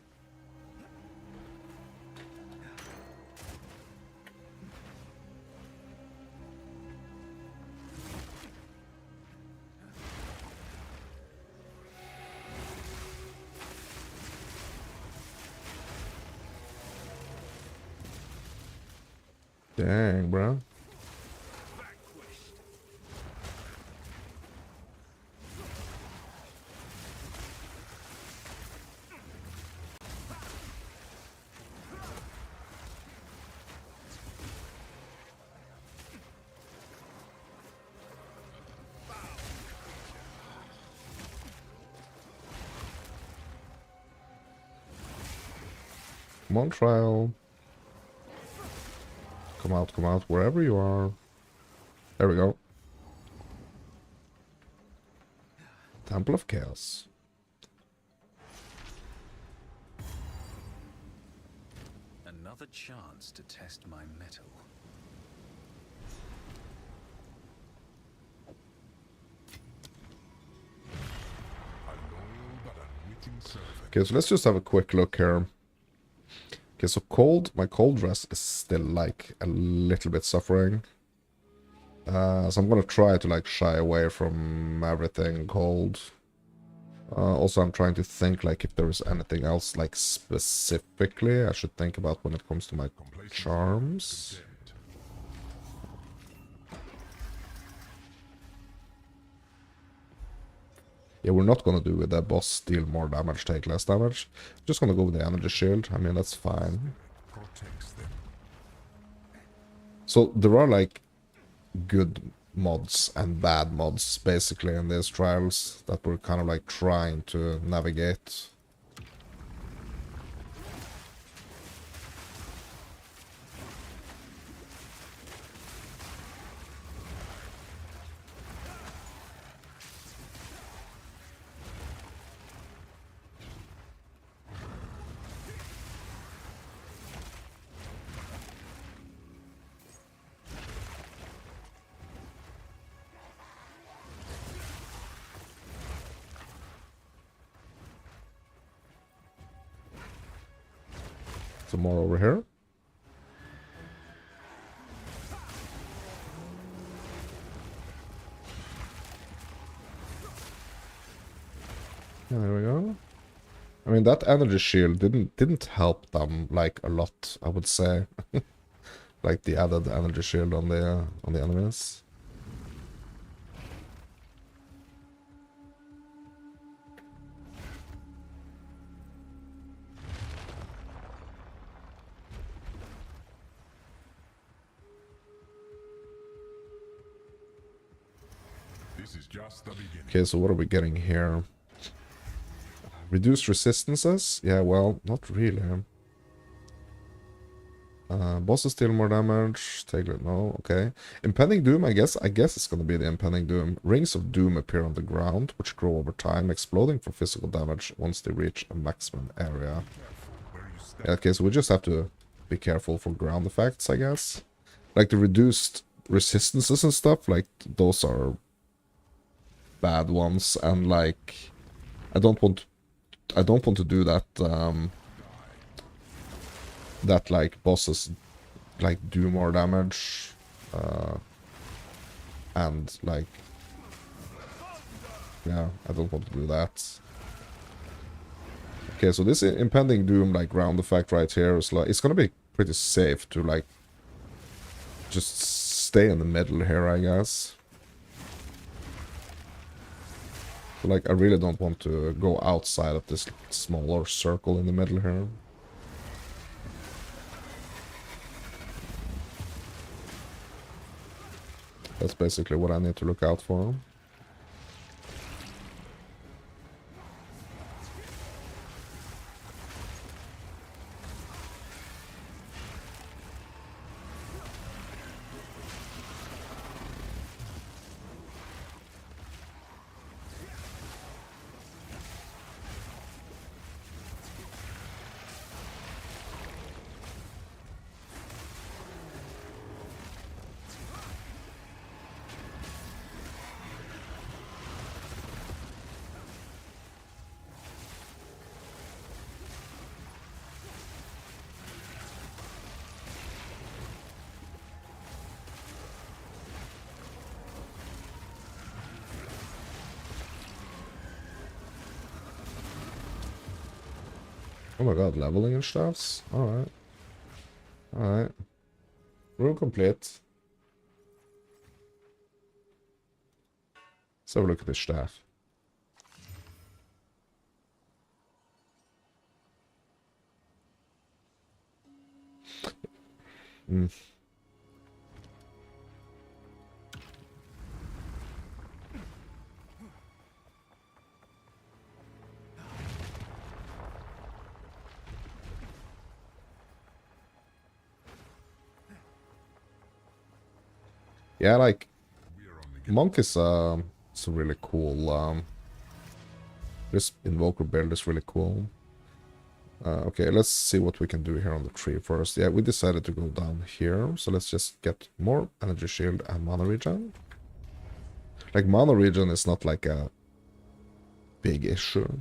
Dang, bro. Come on, trial. Come out, wherever you are. There we go. Temple of Chaos. Another chance to test my mettle. A loyal but unwitting servant. Okay, so let's just have a quick look here. Okay, so my cold rest is still like a little bit suffering. So I'm gonna try to like shy away from everything cold. Also, I'm trying to think like if there is anything else like specifically I should think about when it comes to my charms. Yeah, we're not gonna do with the boss deal more damage, take less damage. Just gonna go with the energy shield. I mean, that's fine. Protects them. So there are like good mods and bad mods basically in these trials that we're kind of like trying to navigate. Some more over here. Yeah, there we go. I mean, that energy shield didn't help them like a lot, I would say. Like the added energy shield on the enemies. This is just the beginning. Okay, so what are we getting here? Reduced resistances? Yeah, well, not really. Bosses deal more damage. Take it. No, okay. Impending Doom, I guess it's gonna be the Impending Doom. Rings of Doom appear on the ground, which grow over time, exploding for physical damage once they reach a maximum area. Yeah, okay, so we just have to be careful for ground effects, I guess. Like the reduced resistances and stuff, like those are bad ones, and like I don't want to do that. That like bosses like do more damage, and like yeah, I don't want to do that. Okay, so this Impending Doom like ground effect right here is like it's gonna be pretty safe to like just stay in the middle here, I guess. So, like I really don't want to go outside of this smaller circle in the middle here. That's basically what I need to look out for. Oh my god, leveling and stuffs? Alright. Alright. Room complete. Let's have a look at this staff. Hmm. Yeah, like Monk is it's a really cool this Invoker build is really cool. Okay, let's see what we can do here on the tree first. Yeah, we decided to go down here, so let's just get more energy shield and mana regen. Like, mana regen is not like a big issue.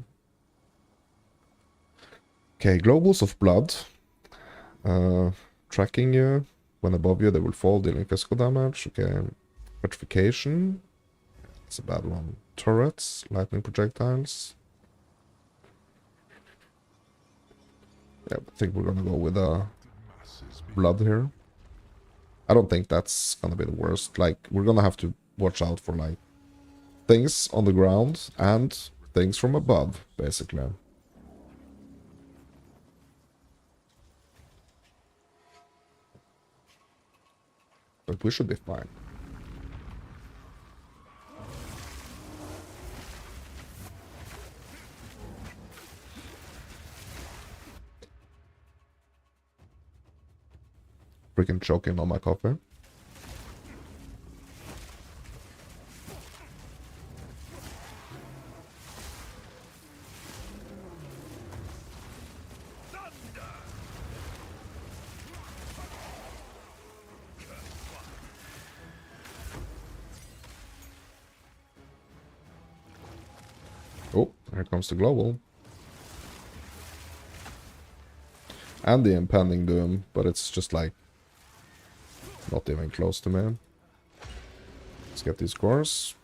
Okay, globals of blood. Tracking you. When above you, they will fall, dealing physical damage. Okay. Petrification. It's a bad one. Turrets. Lightning projectiles. Yeah, I think we're gonna go with blood here. I don't think that's gonna be the worst. Like, we're gonna have to watch out for, like, things on the ground and things from above, basically. But we should be fine. Freaking choking on my coffee. Oh, here comes the global. And the impending doom, but it's just like not even close to me. Let's get these cores.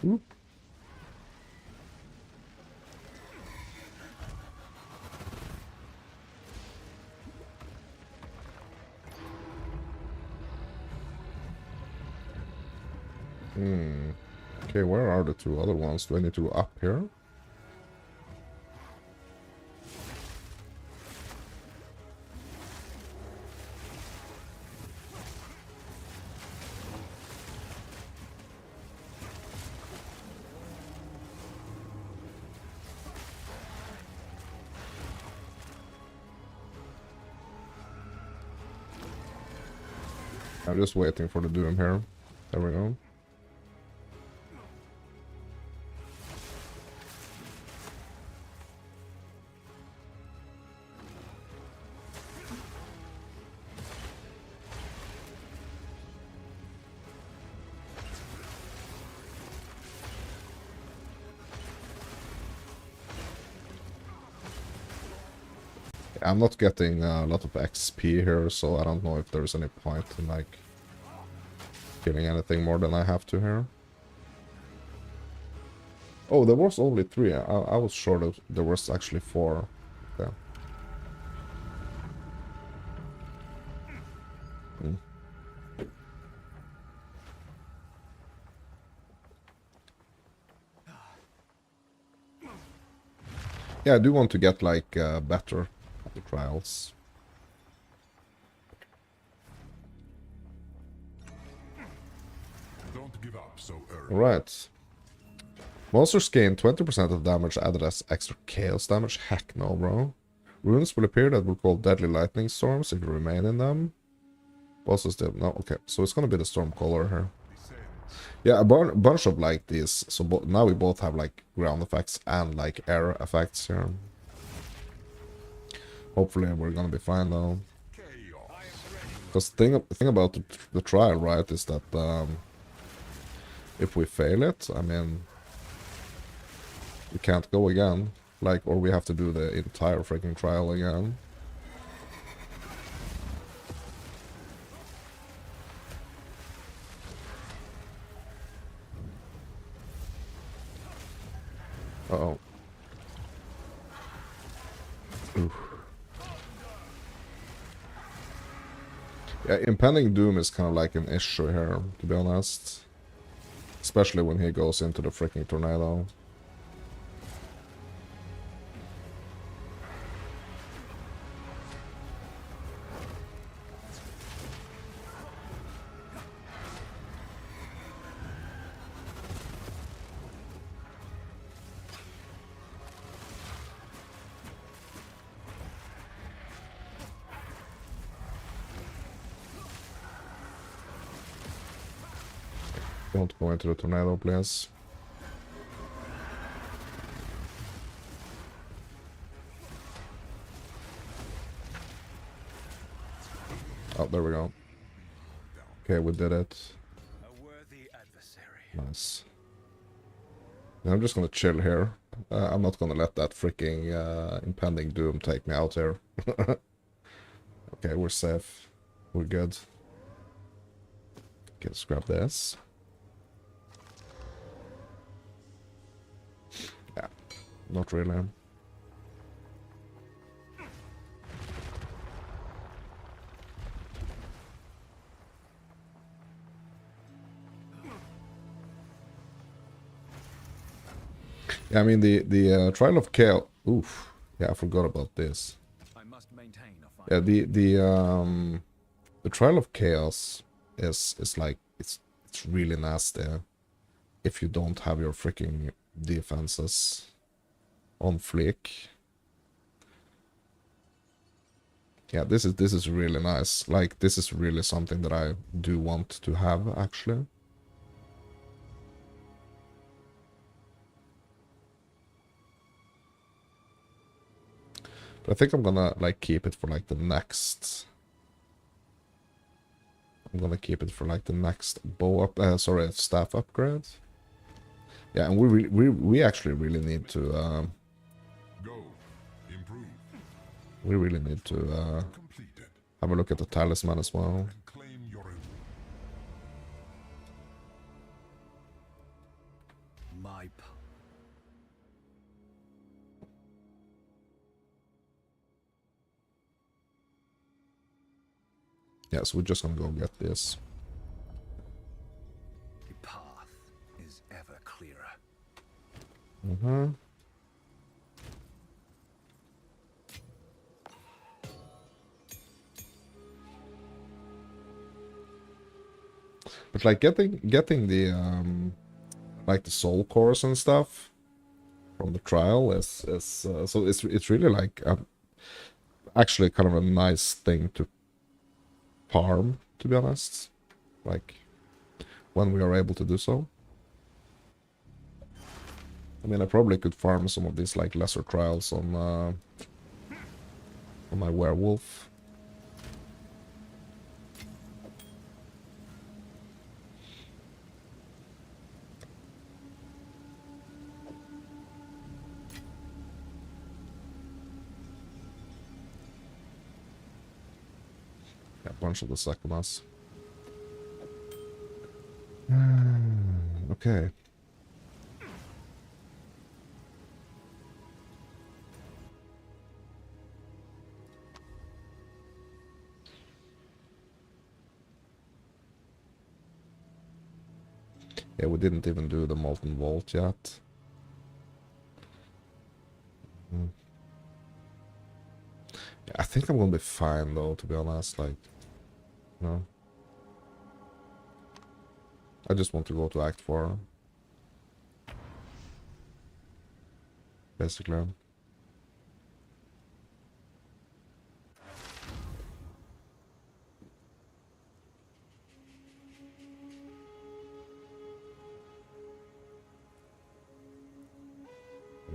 Oop. Okay, where are the two other ones? Do I need to go up here? I'm just waiting for the doom here. There we go. I'm not getting a lot of XP here, so I don't know if there's any point in, like, killing anything more than I have to here. Oh, there was only 3. I was sure that there was actually 4. Okay. Yeah, I do want to get, like, better at the trials. Don't give up so early. Alright. Monsters gain 20% of damage added as extra chaos damage. Heck no, bro. Runes will appear that will call deadly lightning storms if you remain in them. Bosses did no. Okay, so it's gonna be the Stormcaller here. Yeah, a bunch of like these. So now we both have like ground effects and like air effects here. Hopefully we're gonna be fine though. Because the thing about the trial, right, is that if we fail it, I mean, we can't go again. Like, or we have to do the entire freaking trial again. Uh-oh. Oof. Yeah, impending doom is kind of like an issue here, to be honest. Especially when he goes into the freaking tornado. Don't go into the tornado, please. Oh, there we go. Okay, we did it. A worthy adversary. Nice. Now I'm just gonna chill here. I'm not gonna let that freaking impending doom take me out here. Okay, we're safe. We're good. Okay, let's grab this. Yeah, not really. Yeah, I mean the Trial of Chaos. Oof. Yeah, I forgot about this. I must maintain a fight. Yeah, the Trial of Chaos is like it's really nasty if you don't have your freaking defenses on fleek. Yeah, this is really nice. Like, this is really something that I do want to have, actually. But I think I'm gonna, like, keep it for, like, the next... I'm gonna keep it for, like, the next staff upgrade. Yeah, and we actually really need to, Go. Improve. we really need to, Completed. have a look at the talisman as well. And claim your reward. My Yeah, so we're just gonna go get this. the path is ever clearer. Mm-hmm. But like getting the like the soul cores and stuff from the trial is so it's really like actually kind of a nice thing to farm, to be honest, like when we are able to do so. I mean, I probably could farm some of these like lesser trials on my werewolf. Yeah, a bunch of the Sakumas. Okay. Yeah, we didn't even do the Molten Vault yet. Yeah, I think I'm gonna be fine though, to be honest, like, no. I just want to go to Act 4. Basically.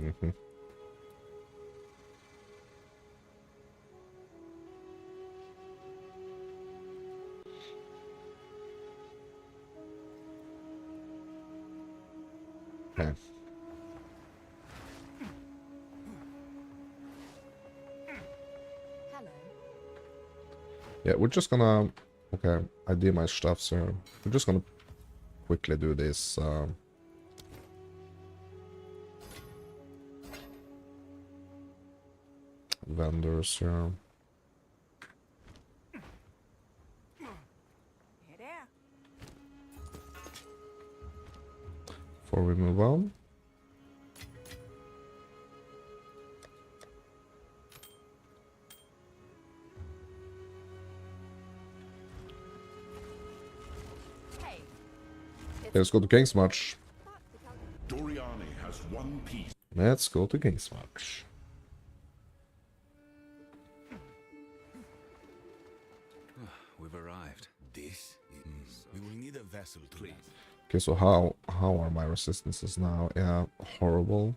Mm-hmm. Okay. Hello. Yeah, we're just gonna... Okay, I did my stuff, so we're just gonna quickly do this. vendors here. Hey there. Before we move on. Hey. Let's go to King's March. Doriani has one piece. Let's go to King's March. We've arrived. This is... We will need a vessel to land. Okay, so how are my resistances now? Yeah, horrible.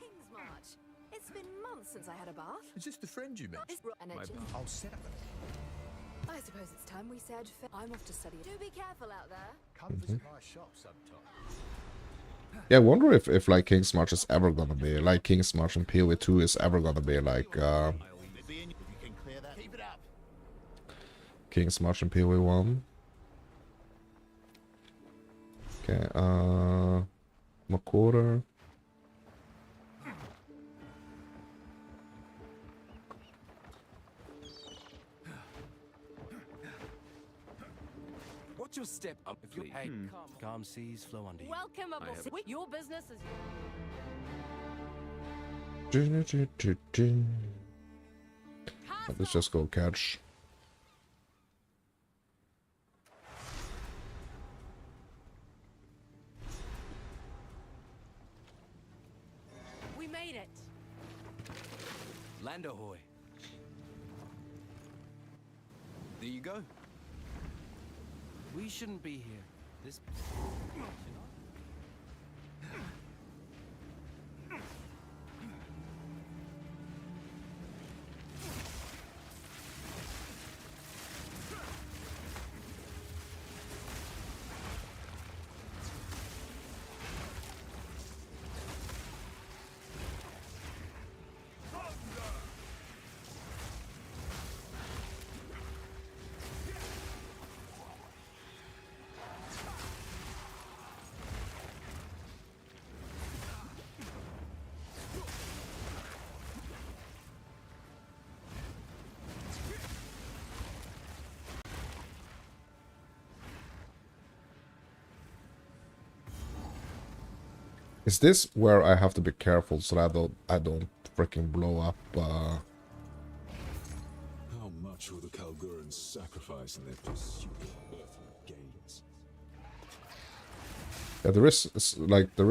King's March. It's been months since I had a bath. Is this the friend you met? And it just, I'll set up. I suppose it's time we said I'm off to study. Do be careful out there. Come visit my shop sometime. Yeah, I wonder if like King's March is ever gonna be like King's March and PoE 2 is ever gonna be like Keep it up. King's March and PoE 1. Okay, Makora. Watch your step up, please. Hey, calm seas flow under you. Welcome aboard. Your business is Let's just go catch. We made it. Land ahoy. There you go. We shouldn't be here. This. Is this where I have to be careful so that I don't freaking blow up How much will the Kalgurans sacrifice in their pursuit of earthly gains? Yeah, there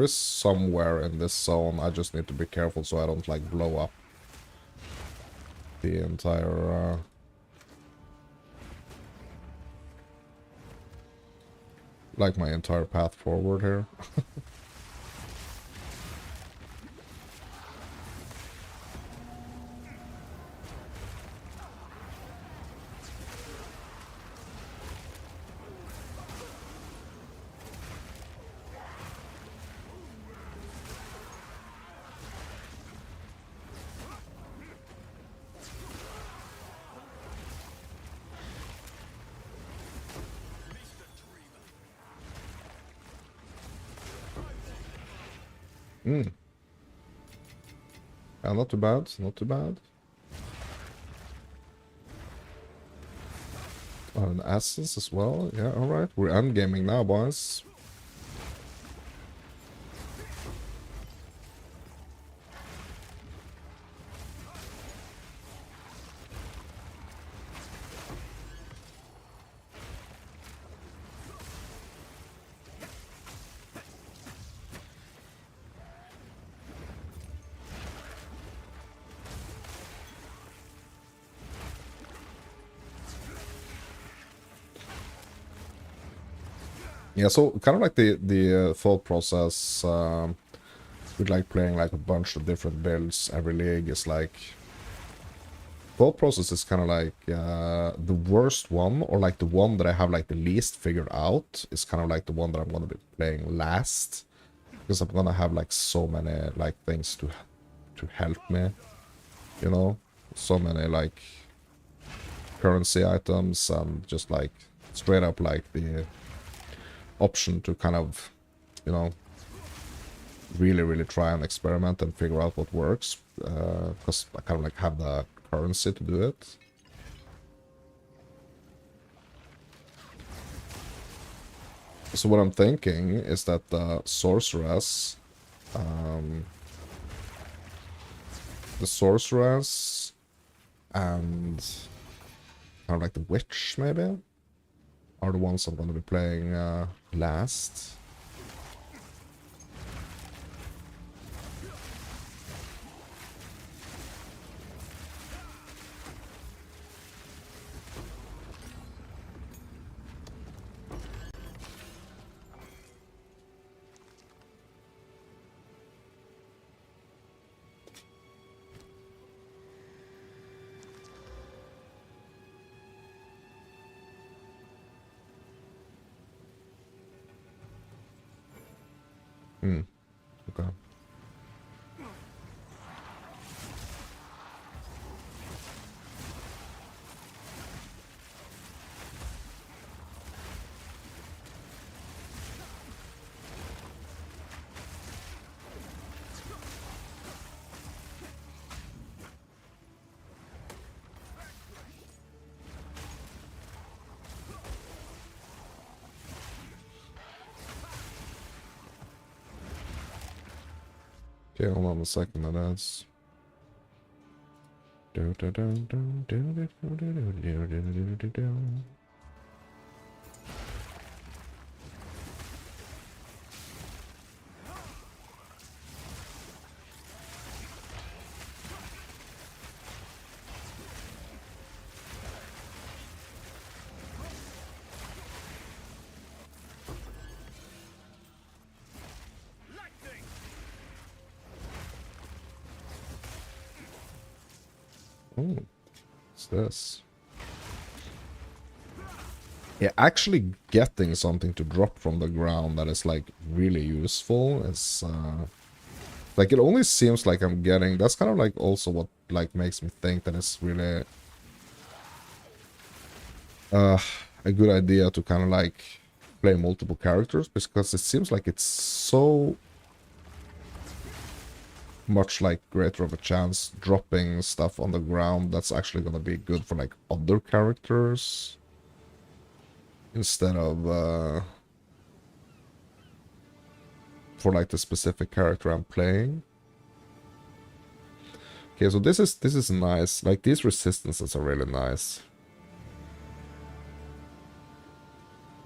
is somewhere in this zone. I just need to be careful so I don't like blow up the entire like my entire path forward here. Not too bad, not too bad. Oh, an essence as well. Yeah, alright. We're endgaming now, boys. Yeah, so kind of like the thought process with like playing like a bunch of different builds every league is like thought process is kind of like the worst one, or like the one that I have like the least figured out is kind of like the one that I'm gonna be playing last, because I'm gonna have like so many like things to help me, you know, so many like currency items and just like straight up like the option to kind of, you know, really try and experiment and figure out what works. because I kind of like have the currency to do it. So what I'm thinking is that the sorceress, and kind of like the witch maybe are the ones I'm going to be playing last. Okay. Okay, hold on a second, that's... Oh, what's this? Yeah, actually getting something to drop from the ground that is like really useful is like it only seems like I'm getting, that's kind of like also what like makes me think that it's really a good idea to kind of like play multiple characters, because it seems like it's so much like greater of a chance dropping stuff on the ground that's actually gonna be good for like other characters instead of for like the specific character I'm playing. Okay, so this is nice. Like these resistances are really nice.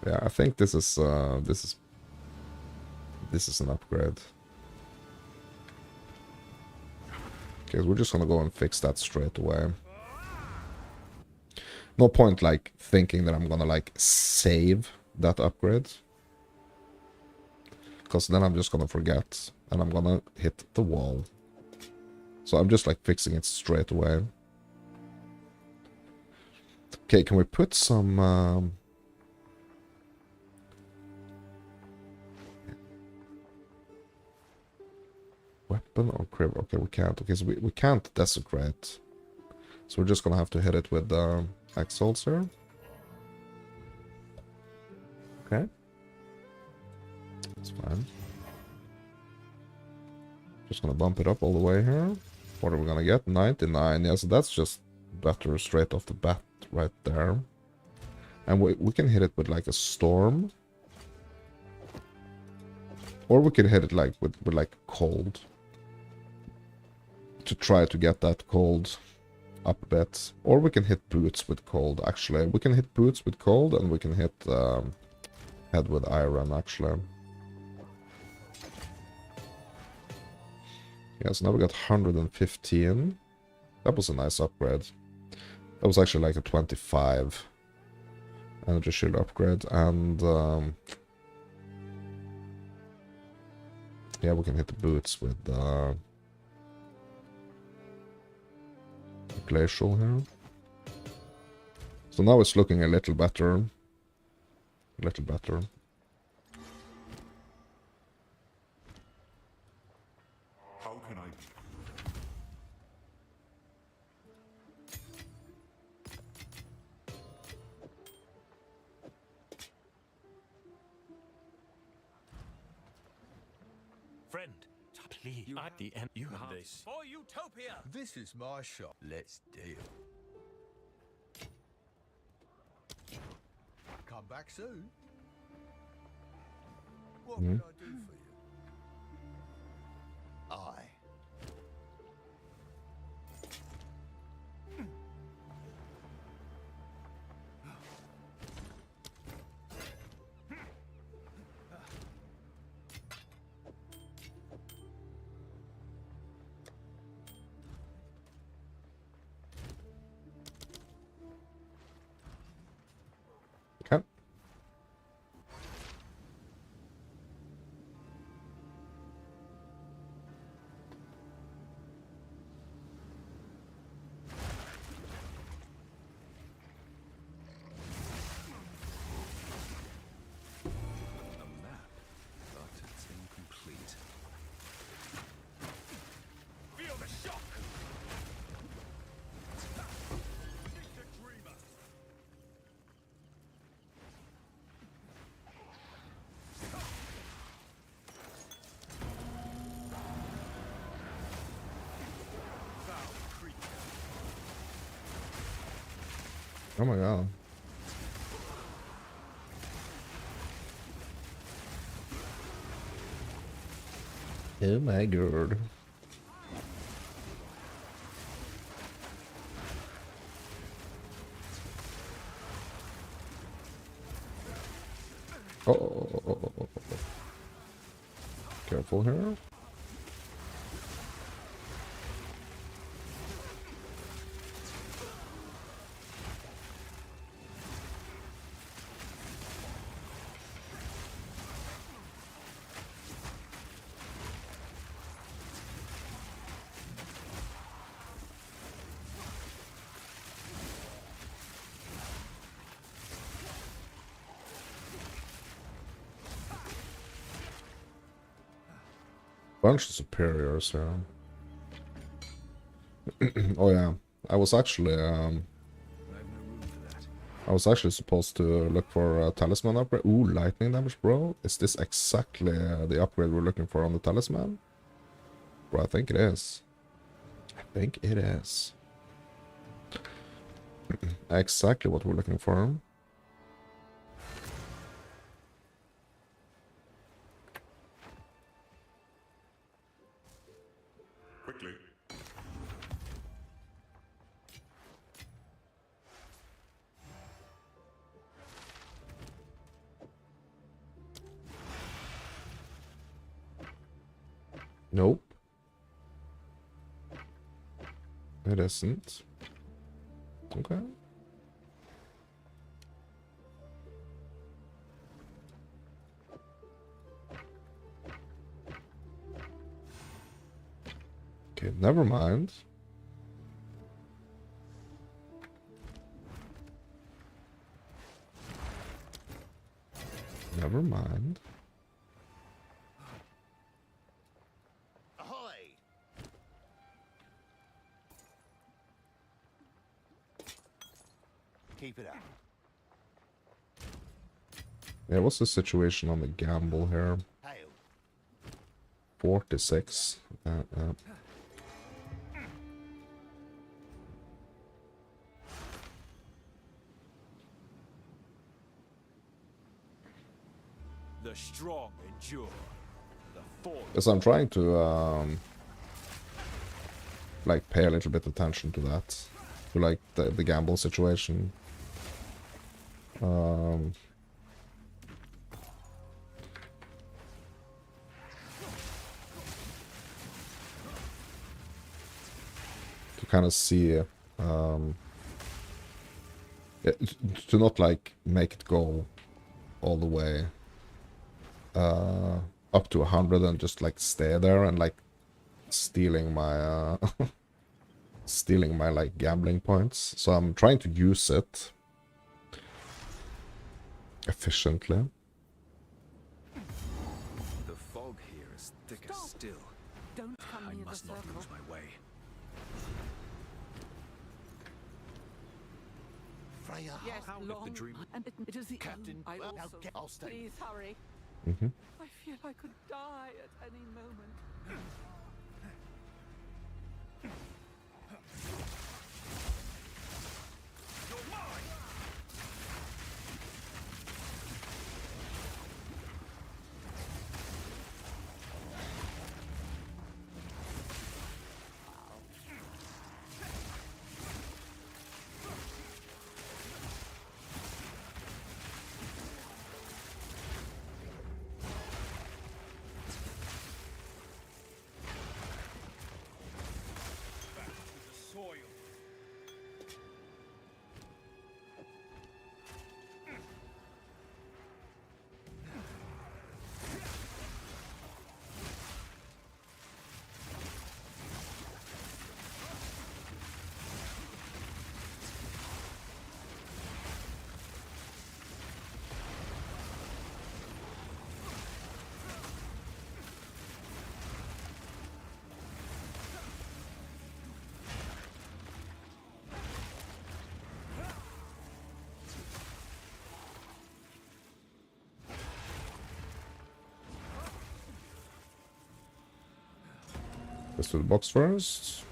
Yeah, I think this is an upgrade. Okay, so we're just gonna go and fix that straight away. No point like thinking that I'm gonna like save that upgrade, because then I'm just gonna forget and I'm gonna hit the wall. So I'm just like fixing it straight away. Okay, can we put some weapon or crib? Okay, we can't. Okay, so we can't desecrate. So we're just gonna have to hit it with the axe here. Okay. That's fine. Just gonna bump it up all the way here. What are we gonna get? 99. Yeah, so that's just better straight off the bat right there. And we can hit it with like a storm. Or we can hit it like with like cold. To try to get that cold up a bit. Or we can hit boots with cold, actually. We can hit boots with cold and we can hit head with iron, actually. Yeah, so now we got 115. That was a nice upgrade. That was actually like a 25 energy shield upgrade. And yeah, we can hit the boots with glacial here. So now it's looking a little better. A little better. How can I... Friend, stop Please, You at the end, you have Hearts this. for Utopia. This is my shop. Let's deal. Come back soon. What can I do for you? Aye. Okay. A map, but it's incomplete. Feel the shock. Mr. Dreamer. Foul creature. Oh my god. Oh my god. Oh. Careful here. Bunch of superiors here. Oh yeah, I was actually I have no room for that. I was actually supposed to look for a talisman upgrade. Ooh, lightning damage, bro. Is this exactly the upgrade we're looking for on the talisman? Bro, I think it is. I think it is. Exactly what we're looking for. Quickly. Nope. It isn't. Okay. Okay, never mind. Never mind. Ahoy! Keep it up. Yeah, what's the situation on the gamble here? Hail. 46. The strong endure. The fallen. Yes, I'm trying to like pay a little bit attention to that, to like the gamble situation. To kind of see, to not like make it go all the way up to 100 and just like stay there and like stealing my stealing my like gambling points. So I'm trying to use it efficiently. The fog here is thick as steel. Don't come I near the must not circle. lose my way. Freya. Yes, How if long. the dream- And it is the Captain, I well, also. I'll stay. Please hurry. Mm-hmm. I feel I could die at any moment. Let's do the box first.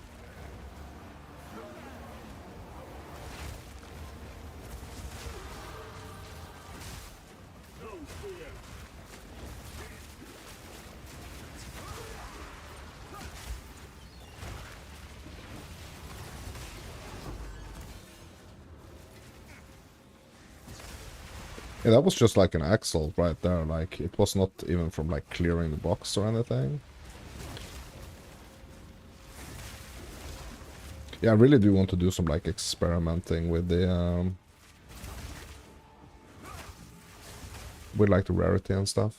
Yeah, that was just like an axle right there. Like, it was not even from like clearing the box or anything. Yeah, I really do want to do some like experimenting with the with like the rarity and stuff.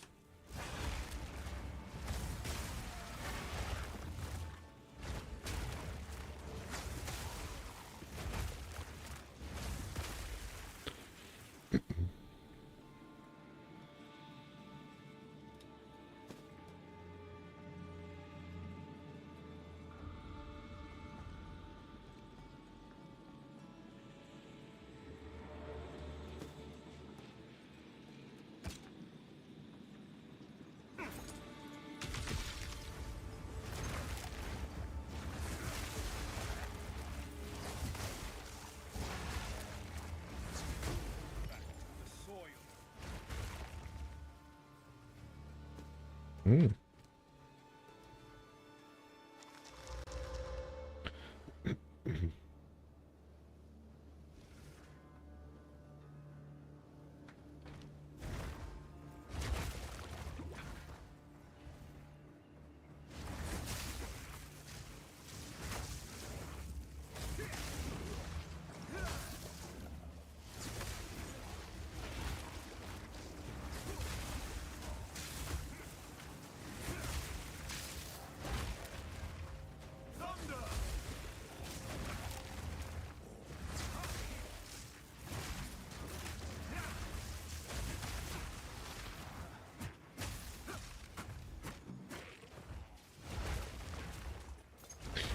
Mm.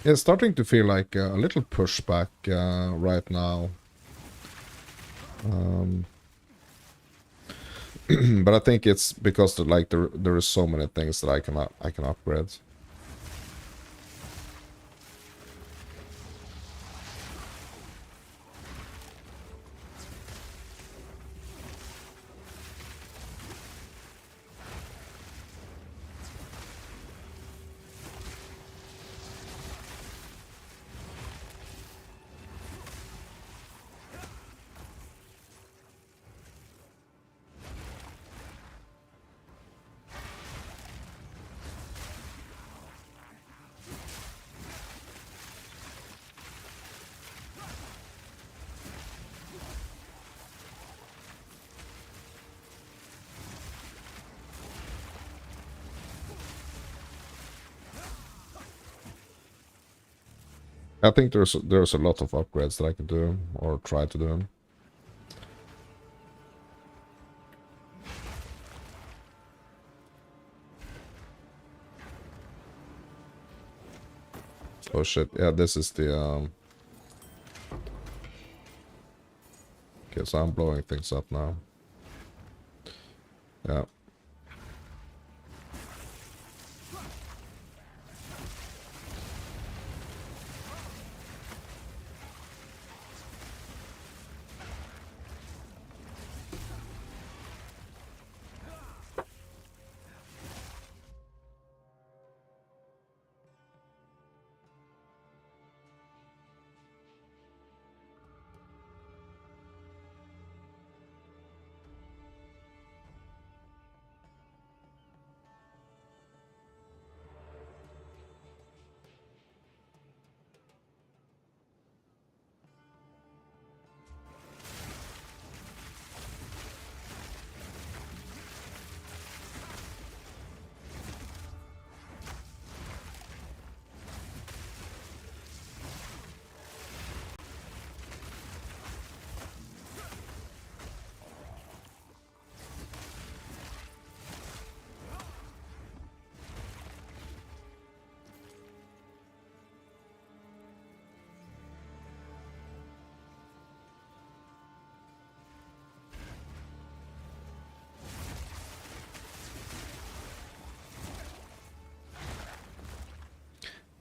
Yeah, it's starting to feel like a little pushback right now. But I think it's because like there are so many things that I can upgrade. I think there's a lot of upgrades that I can do or try to do. Oh shit! Yeah, this is the Okay, so I'm blowing things up now. Yeah.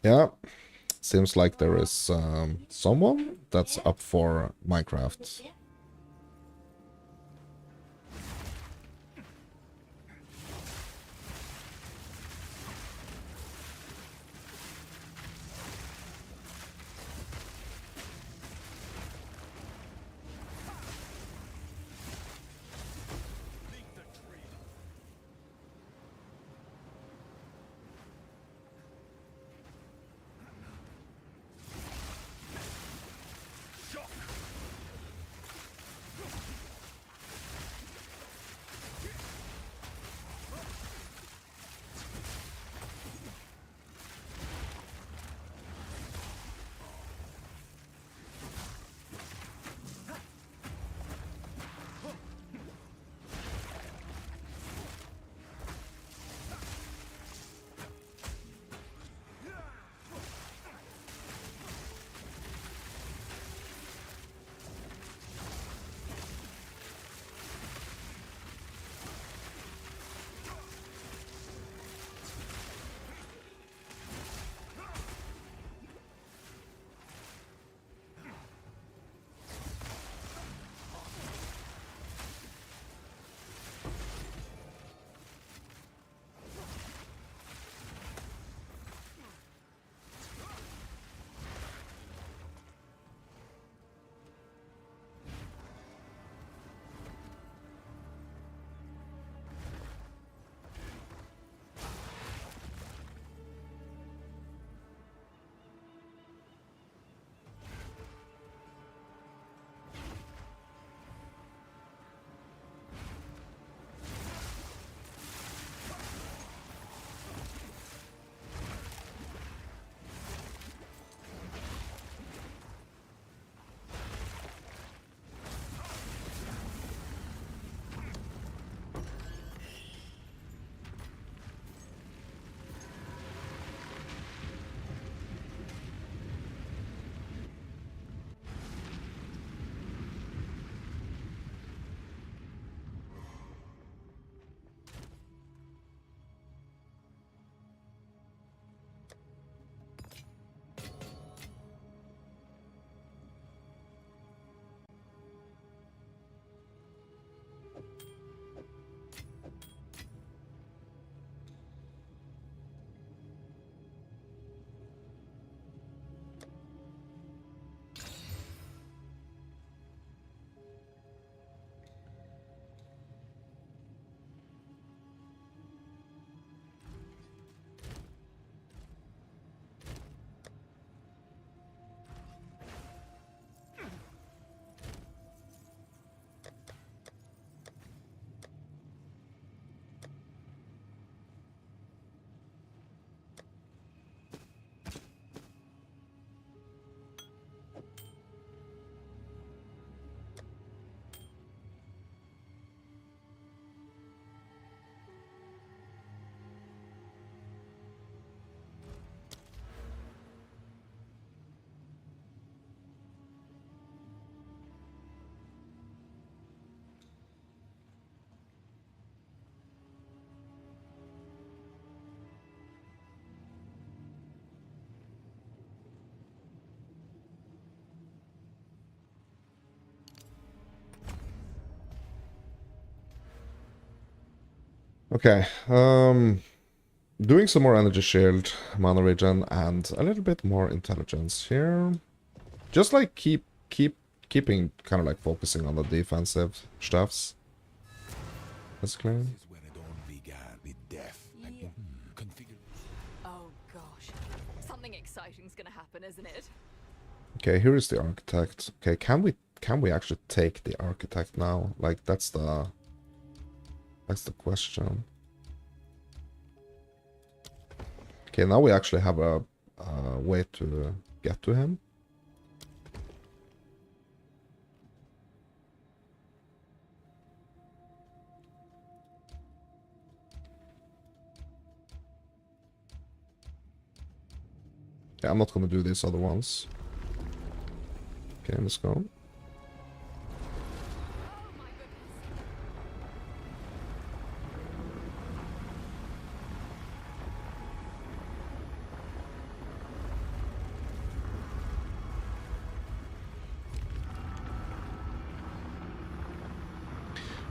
Yeah, seems like there is someone that's up for Minecraft. Okay, doing some more energy shield, mana regen, and a little bit more intelligence here. Just like keeping kind of like focusing on the defensive stuffs. Basically. This is where it all began with death. Yeah. Configure. Oh gosh. Something exciting's gonna happen, isn't it? Okay, here is the architect. Okay, can we actually take the architect now? Like that's the question. Okay, now we actually have a way to get to him. Yeah, I'm not gonna do these other ones. Okay, let's go.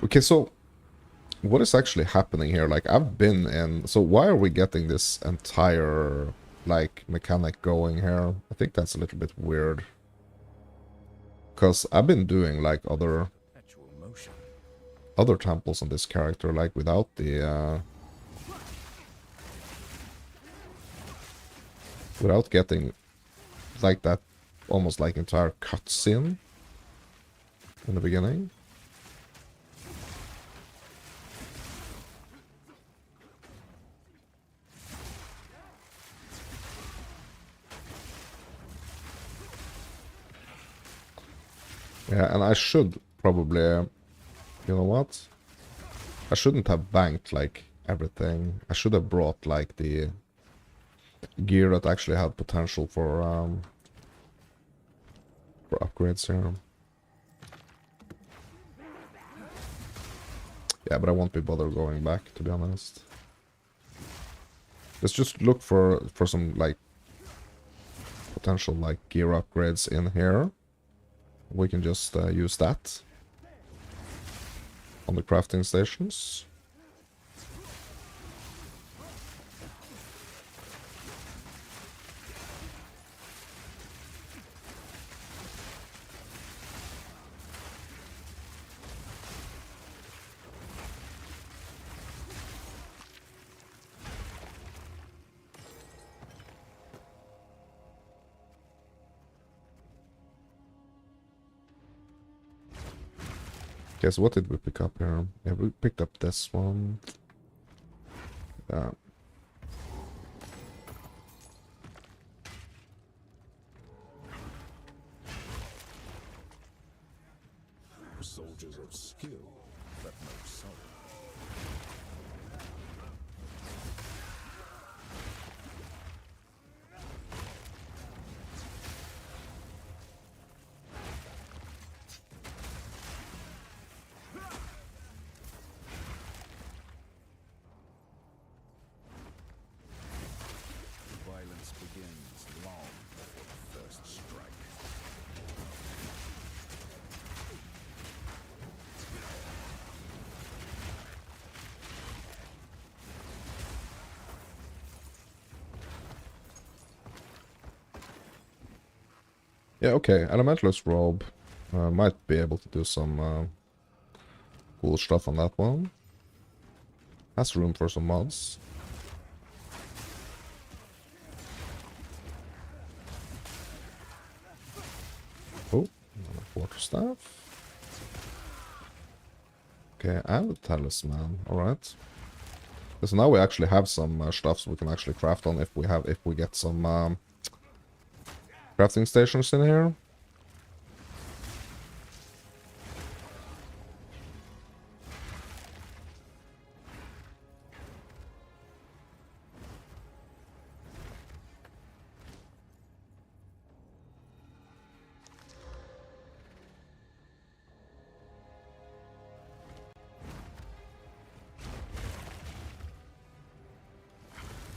Okay, so what is actually happening here? Like, I've been in... So why are we getting this entire, like, mechanic going here? I think that's a little bit weird. Because I've been doing, like, Perpetual motion. other temples on this character, like, without the, without getting, like, that almost, like, entire cutscene in the beginning. Yeah, and I should probably, you know what? I shouldn't have banked, like, everything. I should have brought, like, the gear that actually had potential for upgrades here. Yeah, but I won't be bothered going back, to be honest. Let's just look for some, like, potential, like, gear upgrades in here. We can just use that on the crafting stations. Okay, so what did we pick up here? Yeah, we picked up this one. Yeah. Soldiers of skill, but no soul. Violence begins long before the first strike. Yeah, okay. Elementalist robe. Might be able to do some cool stuff on that one. Has room for some mods. Oh, another quarterstaff. Okay, and a talisman. Alright. So now we actually have some stuff so we can actually craft on if we get some crafting stations in here.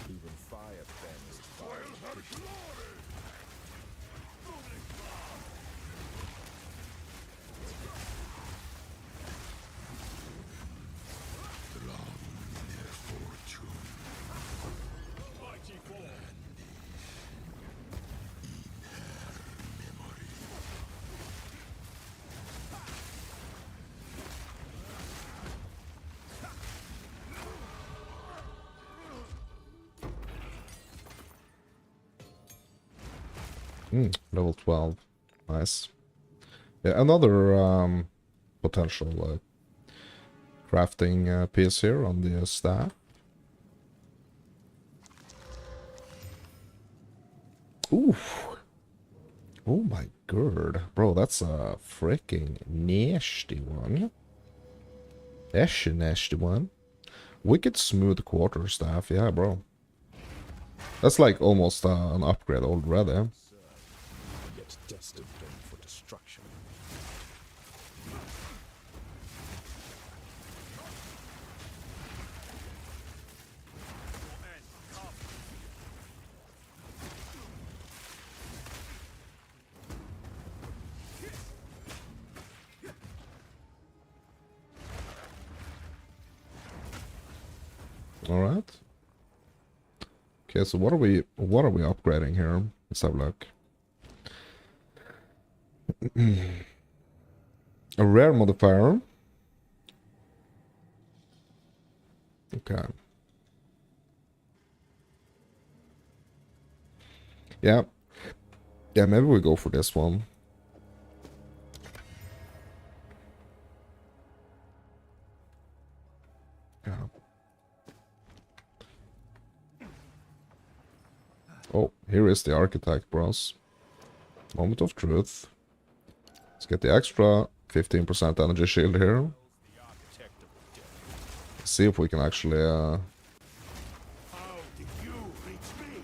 Even fire bends fire. Level 12. Nice. Yeah, another potential crafting piece here on the staff. Ooh. Oh my god. Bro, that's a freaking nasty one. That's a nasty one. Wicked smooth quarterstaff. Yeah, bro. That's like almost an upgrade already. Yet destined them for destruction. All right. Okay, so what are we upgrading here? Let's have a look. A rare modifier. Okay. Yeah. Yeah, maybe we go for this one. Yeah. Oh, here is the architect, bros. Moment of truth. Let's get the extra 15% energy shield here. See if we can actually How did you reach me?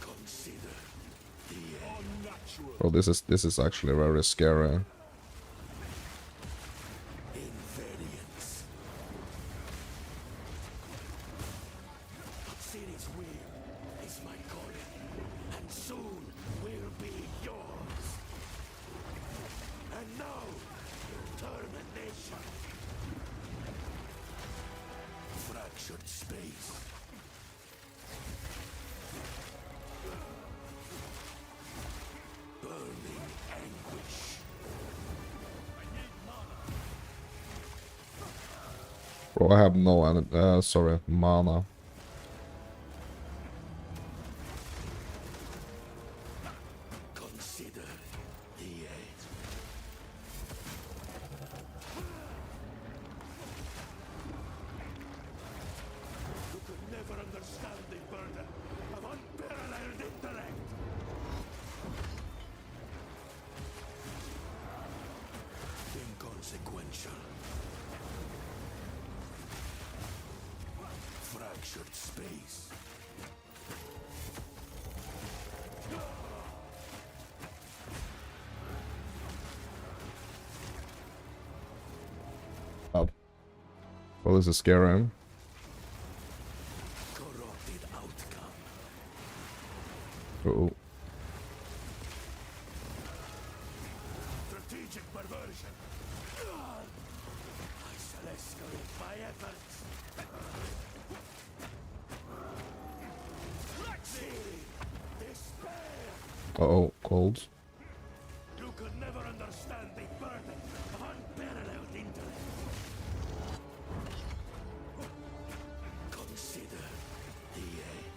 Consider the unnatural Oh, this is actually very scary. invariance. City's will is my calling, and soon will be yours. And now, termination. Fractured space. Burning anguish. Bro, I have no sorry, mana. Consider the edge. You could never understand the burden of unparalleled intellect. Inconsequential. Fractured space. Oh. Well, this is scary. Corrupted outcome. Uh-oh. Strategic perversion. I shall escalate my efforts. City, despair. Uh-oh, cold. You could never understand the burden of unparalleled intellect. Consider the end.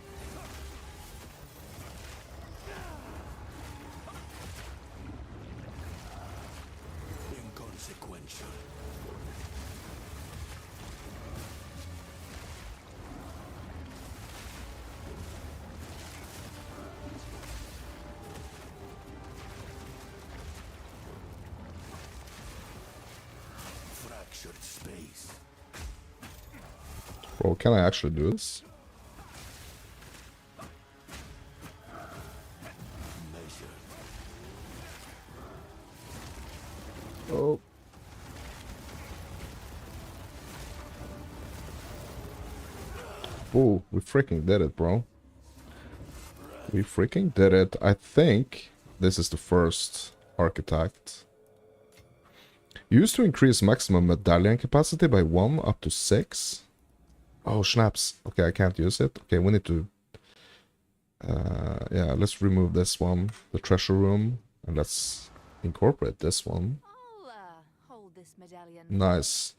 Inconsequential. Fractured space. Bro, can I actually do this? Measure. Oh. Oh, we freaking did it, bro. We freaking did it. I think this is the first architect. Used to increase maximum medallion capacity by 1 up to 6. Oh, snaps. Okay, I can't use it. Okay, we need to... yeah, let's remove this one. The treasure room. And let's incorporate this one. I'll hold this medallion. Nice.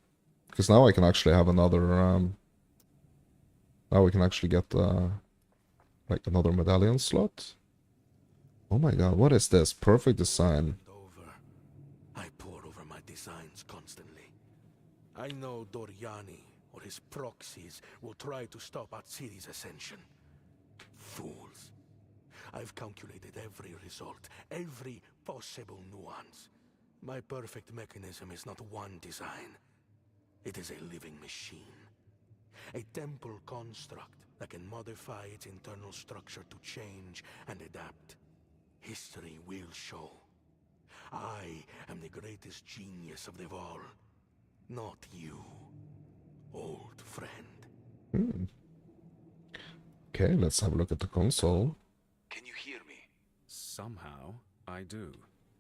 Because now I can actually have another... now we can actually get... like another medallion slot. Oh my god, what is this? Perfect design. Over. I pore over my designs constantly. I know Doriani or his proxies will try to stop Atsiri's ascension. Fools. I've calculated every result, every possible nuance. My perfect mechanism is not one design. It is a living machine. A temple construct that can modify its internal structure to change and adapt. History will show. I am the greatest genius of them all. Not you, old friend. Okay, let's have a look at the console. Can you hear me? Somehow, I do.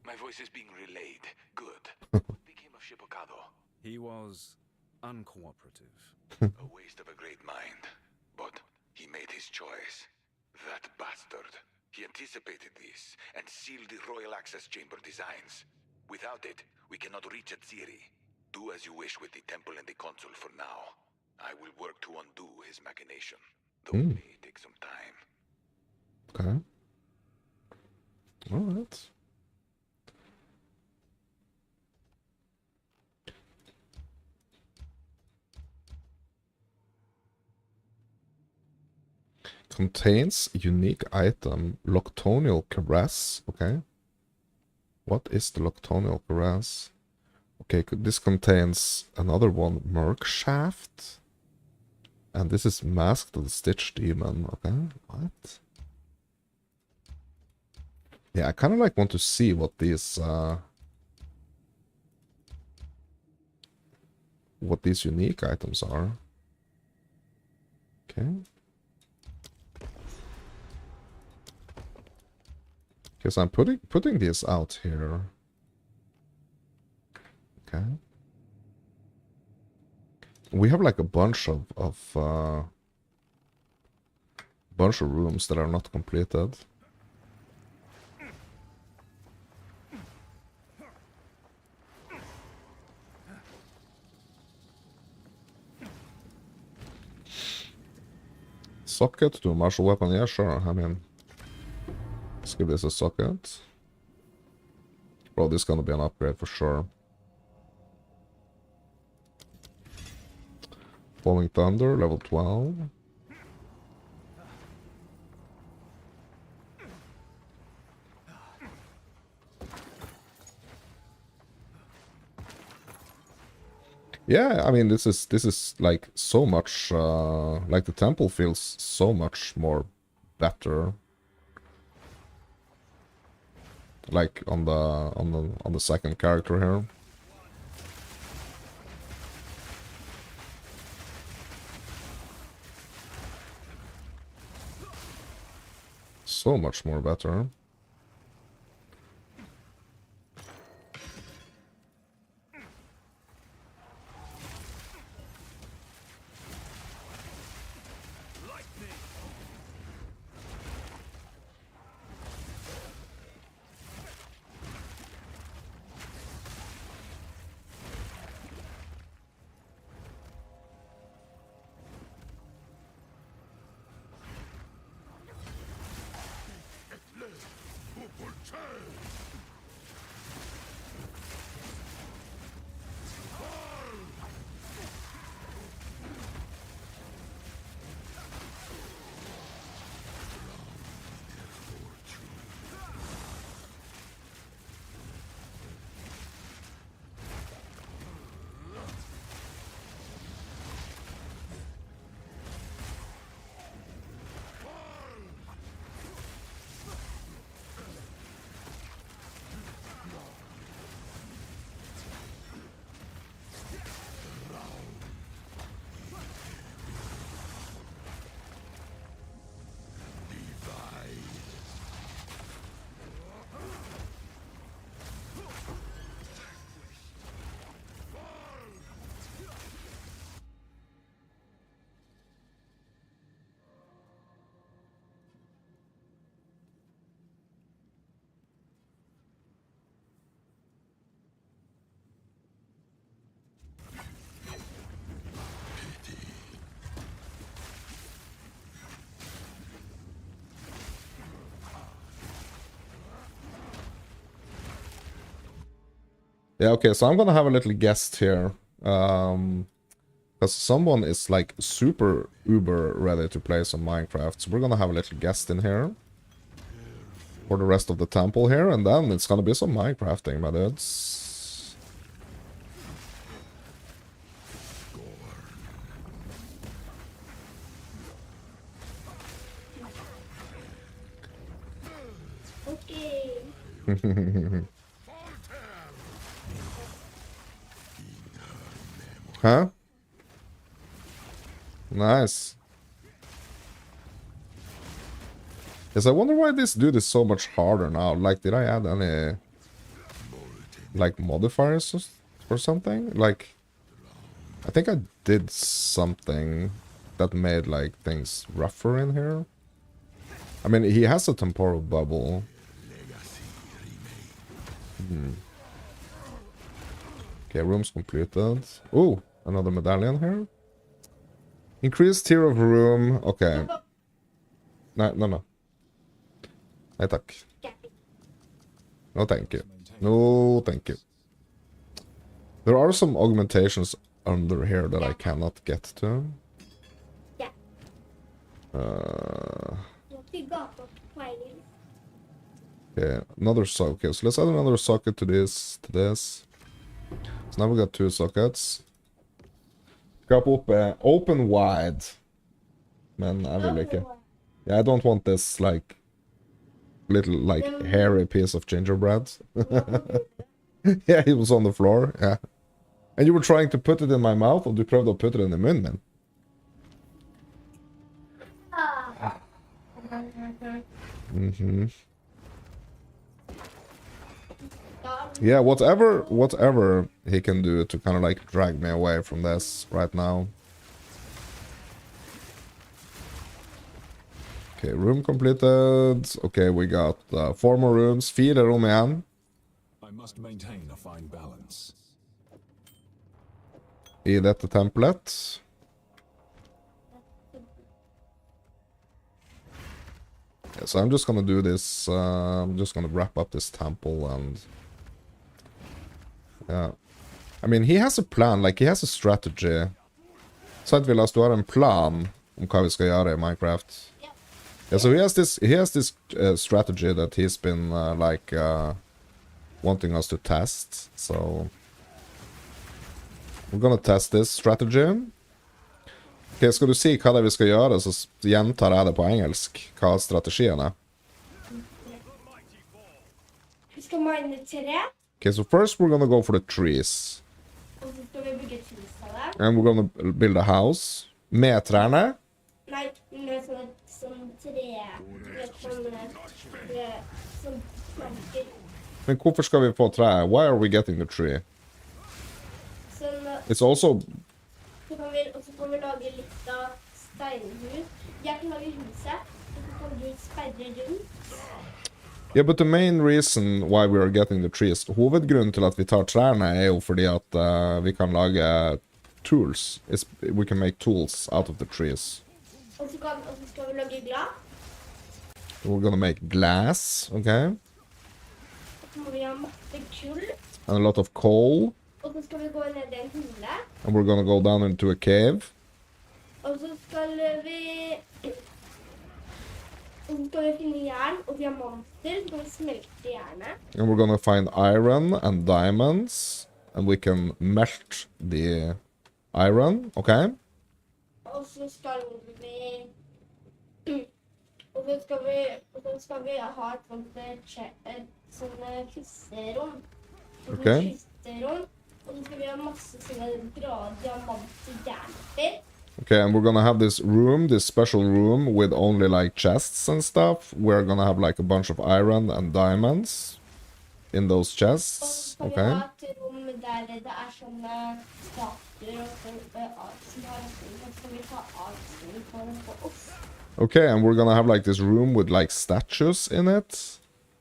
My voice is being relayed. Good. What became of Shipocado? He was uncooperative. A waste of a great mind. But he made his choice. That bastard. He anticipated this and sealed the Royal Access Chamber designs. Without it, we cannot reach Atziri. Do as you wish with the temple and the consul for now. I will work to undo his machination, though it may take some time. Okay. Alright. Contains unique item, Loctonial Caress. Okay. What is the Loctonial Caress? Okay, this contains another one, Merc Shaft. And this is Masked the Stitch Demon. Okay, what? Yeah, I kind of like want to see what these unique items are. Okay. Because I'm putting these out here. Okay. We have like a bunch of rooms that are not completed. Socket to a martial weapon, yeah, sure. I mean, let's give this a socket. Bro, this is gonna be an upgrade for sure. Falling Thunder, level 12. Yeah, I mean, this is like so much like the temple feels so much more better. Like on the second character here. So much more better. Yeah, okay, so I'm gonna have a little guest here. Because someone is like super uber ready to play some Minecraft. So we're gonna have a little guest in here. For the rest of the temple here, and then it's gonna be some Minecrafting, my dudes. Okay. Huh? Nice. Yes, I wonder why this dude is so much harder now. Like, did I add any like modifiers for or something? Like, I think I did something that made, like, things rougher in here. I mean, he has a temporal bubble. Okay, room's completed. Ooh, another medallion here. Increased tier of room. Okay. No, no, no. Nei, takk. No, thank you. No, thank you. There are some augmentations under here that I cannot get to. Okay, another socket. So let's add another socket to this, So now we got 2 sockets. Skap opp open wide. Men I vil ikke. Yeah, I don't want this, like, little, like, hairy piece of gingerbread. Yeah, it was on the floor, yeah. And you were trying to put it in my mouth, og du prøvde å putte det inn i munnen min. Yeah, whatever he can do to kind of like drag me away from this right now. Okay, room completed. Okay, we got 4 more rooms. 4 rom igjen. I must maintain a fine balance. I dette tempelet. Yeah, so I'm just gonna do this. I'm just gonna wrap up this temple and... Yeah. I mean, he has a plan, like, he has a strategy. Sidevillas, du har en plan om hva vi skal gjøre i Minecraft. Yeah, so he has this strategy that he's been, wanting us to test, so... We're gonna test this strategy. Ok, skal du si hva det er vi skal gjøre, så gjentar jeg det på engelsk, hva strategien er. Vi skal mine 3. Okay, so first we're gonna go for the trees. Og så skal vi bygge et hus av det. And we're gonna build a house. Med trærne. Nei, med sånn tre... Sånn planker. Men hvorfor skal vi få tre? Why are we getting the tree? Sånn... It's also... Og så kan vi lage litt av steinhus. Jeg kan lage huset, og så kan du sperre rundt. Yeah, but the main reason why we are getting the trees, hovedgrunnen til at vi tar trærne er jo fordi at vi kan lage tools. We can make tools out of the trees. Og så skal vi lage glass. We're gonna make glass, okay? Og så må vi ha masse kull. And a lot of coal. Og så skal vi gå ned i en hule. And we're gonna go down into a cave. Og så skal vi... Og så skal vi finne jern og diamanter, så kan vi smelte jernet. And we're gonna find iron and diamonds. And we can melt the iron, okay? Og så skal vi... Og så skal vi ha et sånt fisterom. Okay. Og så skal vi ha masse sånne bra diamanter jernper. Okay, and we're gonna have this room, this special room with only like chests and stuff. We're gonna have like a bunch of iron and diamonds in those chests. Og så skal Okay. vi ha et rom der det er sånne statuer og som har så skal vi ta avstand på oss. Okay, and we're gonna have like this room with like statues in it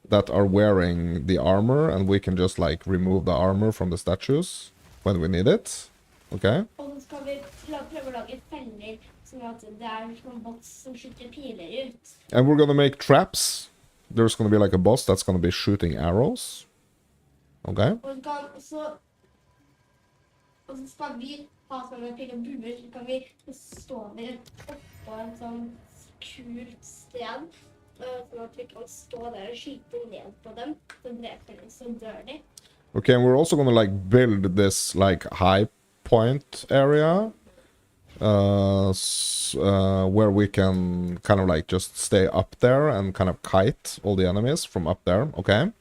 that are wearing the armor, and we can just like remove the armor from the statues when we need it. Okay. Og så skal vi prøve å lage feller, sånn at det er sånn boss som skyter piler ut. And we're gonna make traps. There's gonna be like a boss that's gonna be shooting arrows. Okay. Og så skal vi ha sånne pil og buer, så kan vi stå der oppå en sånn kult sted, sånn at vi kan stå der og skyte ned på dem, så dreper de, så dør de. Okay, and we're also gonna like build this like high point area where we can kind of like just stay up there and kind of kite all the enemies from up there, okay?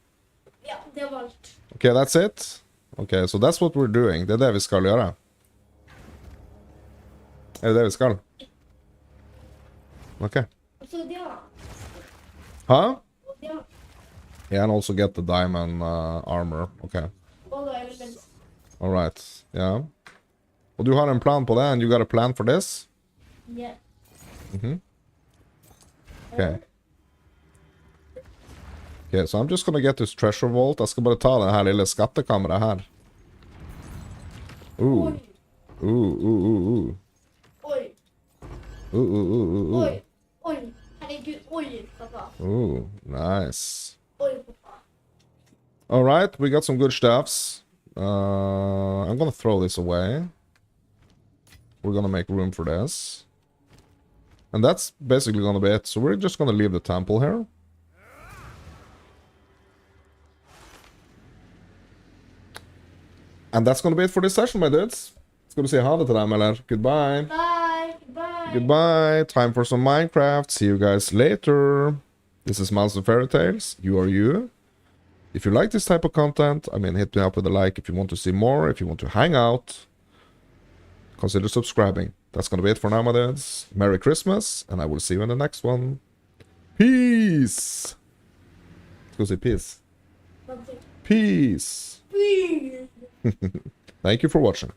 Ja, det var alt. Okay, that's it? Okay, so that's what we're doing. Det er det vi skal gjøre. Er det det vi skal? Okay. Så diamant. Huh? Diamant. Yeah, and also get the diamond armor, okay. Og da er det Alright, ja. Och du har en plan på det, and you got a plan for this? Yeah. Okay. Okay, so I'm just gonna get this treasure vault. Jag ska bara ta den här lilla skattekammaren här. Ooh. Oj, Ooh. oj, Ooh. oj, oj. Herregud, oj, pappa. Ooh, nice. Oj, pappa. Alright, we got some good stuffs. I'm gonna throw this away. We're gonna make room for this. And that's basically gonna be it. So we're just gonna leave the temple here. And that's gonna be it for this session, my dudes. Ska du säga ha det till dem eller? Goodbye. Bye, bye. Goodbye. Time for some Minecraft. See you guys later. This is Mouse of Fairy Tales. You are you. If you like this type of content, I mean, hit me up with a like if you want to see more. If you want to hang out, consider subscribing. That's gonna be it for now, my dudes. Merry Christmas, and I will see you in the next one. Peace. Let's go say peace. Something. Peace. Please. Thank you for watching.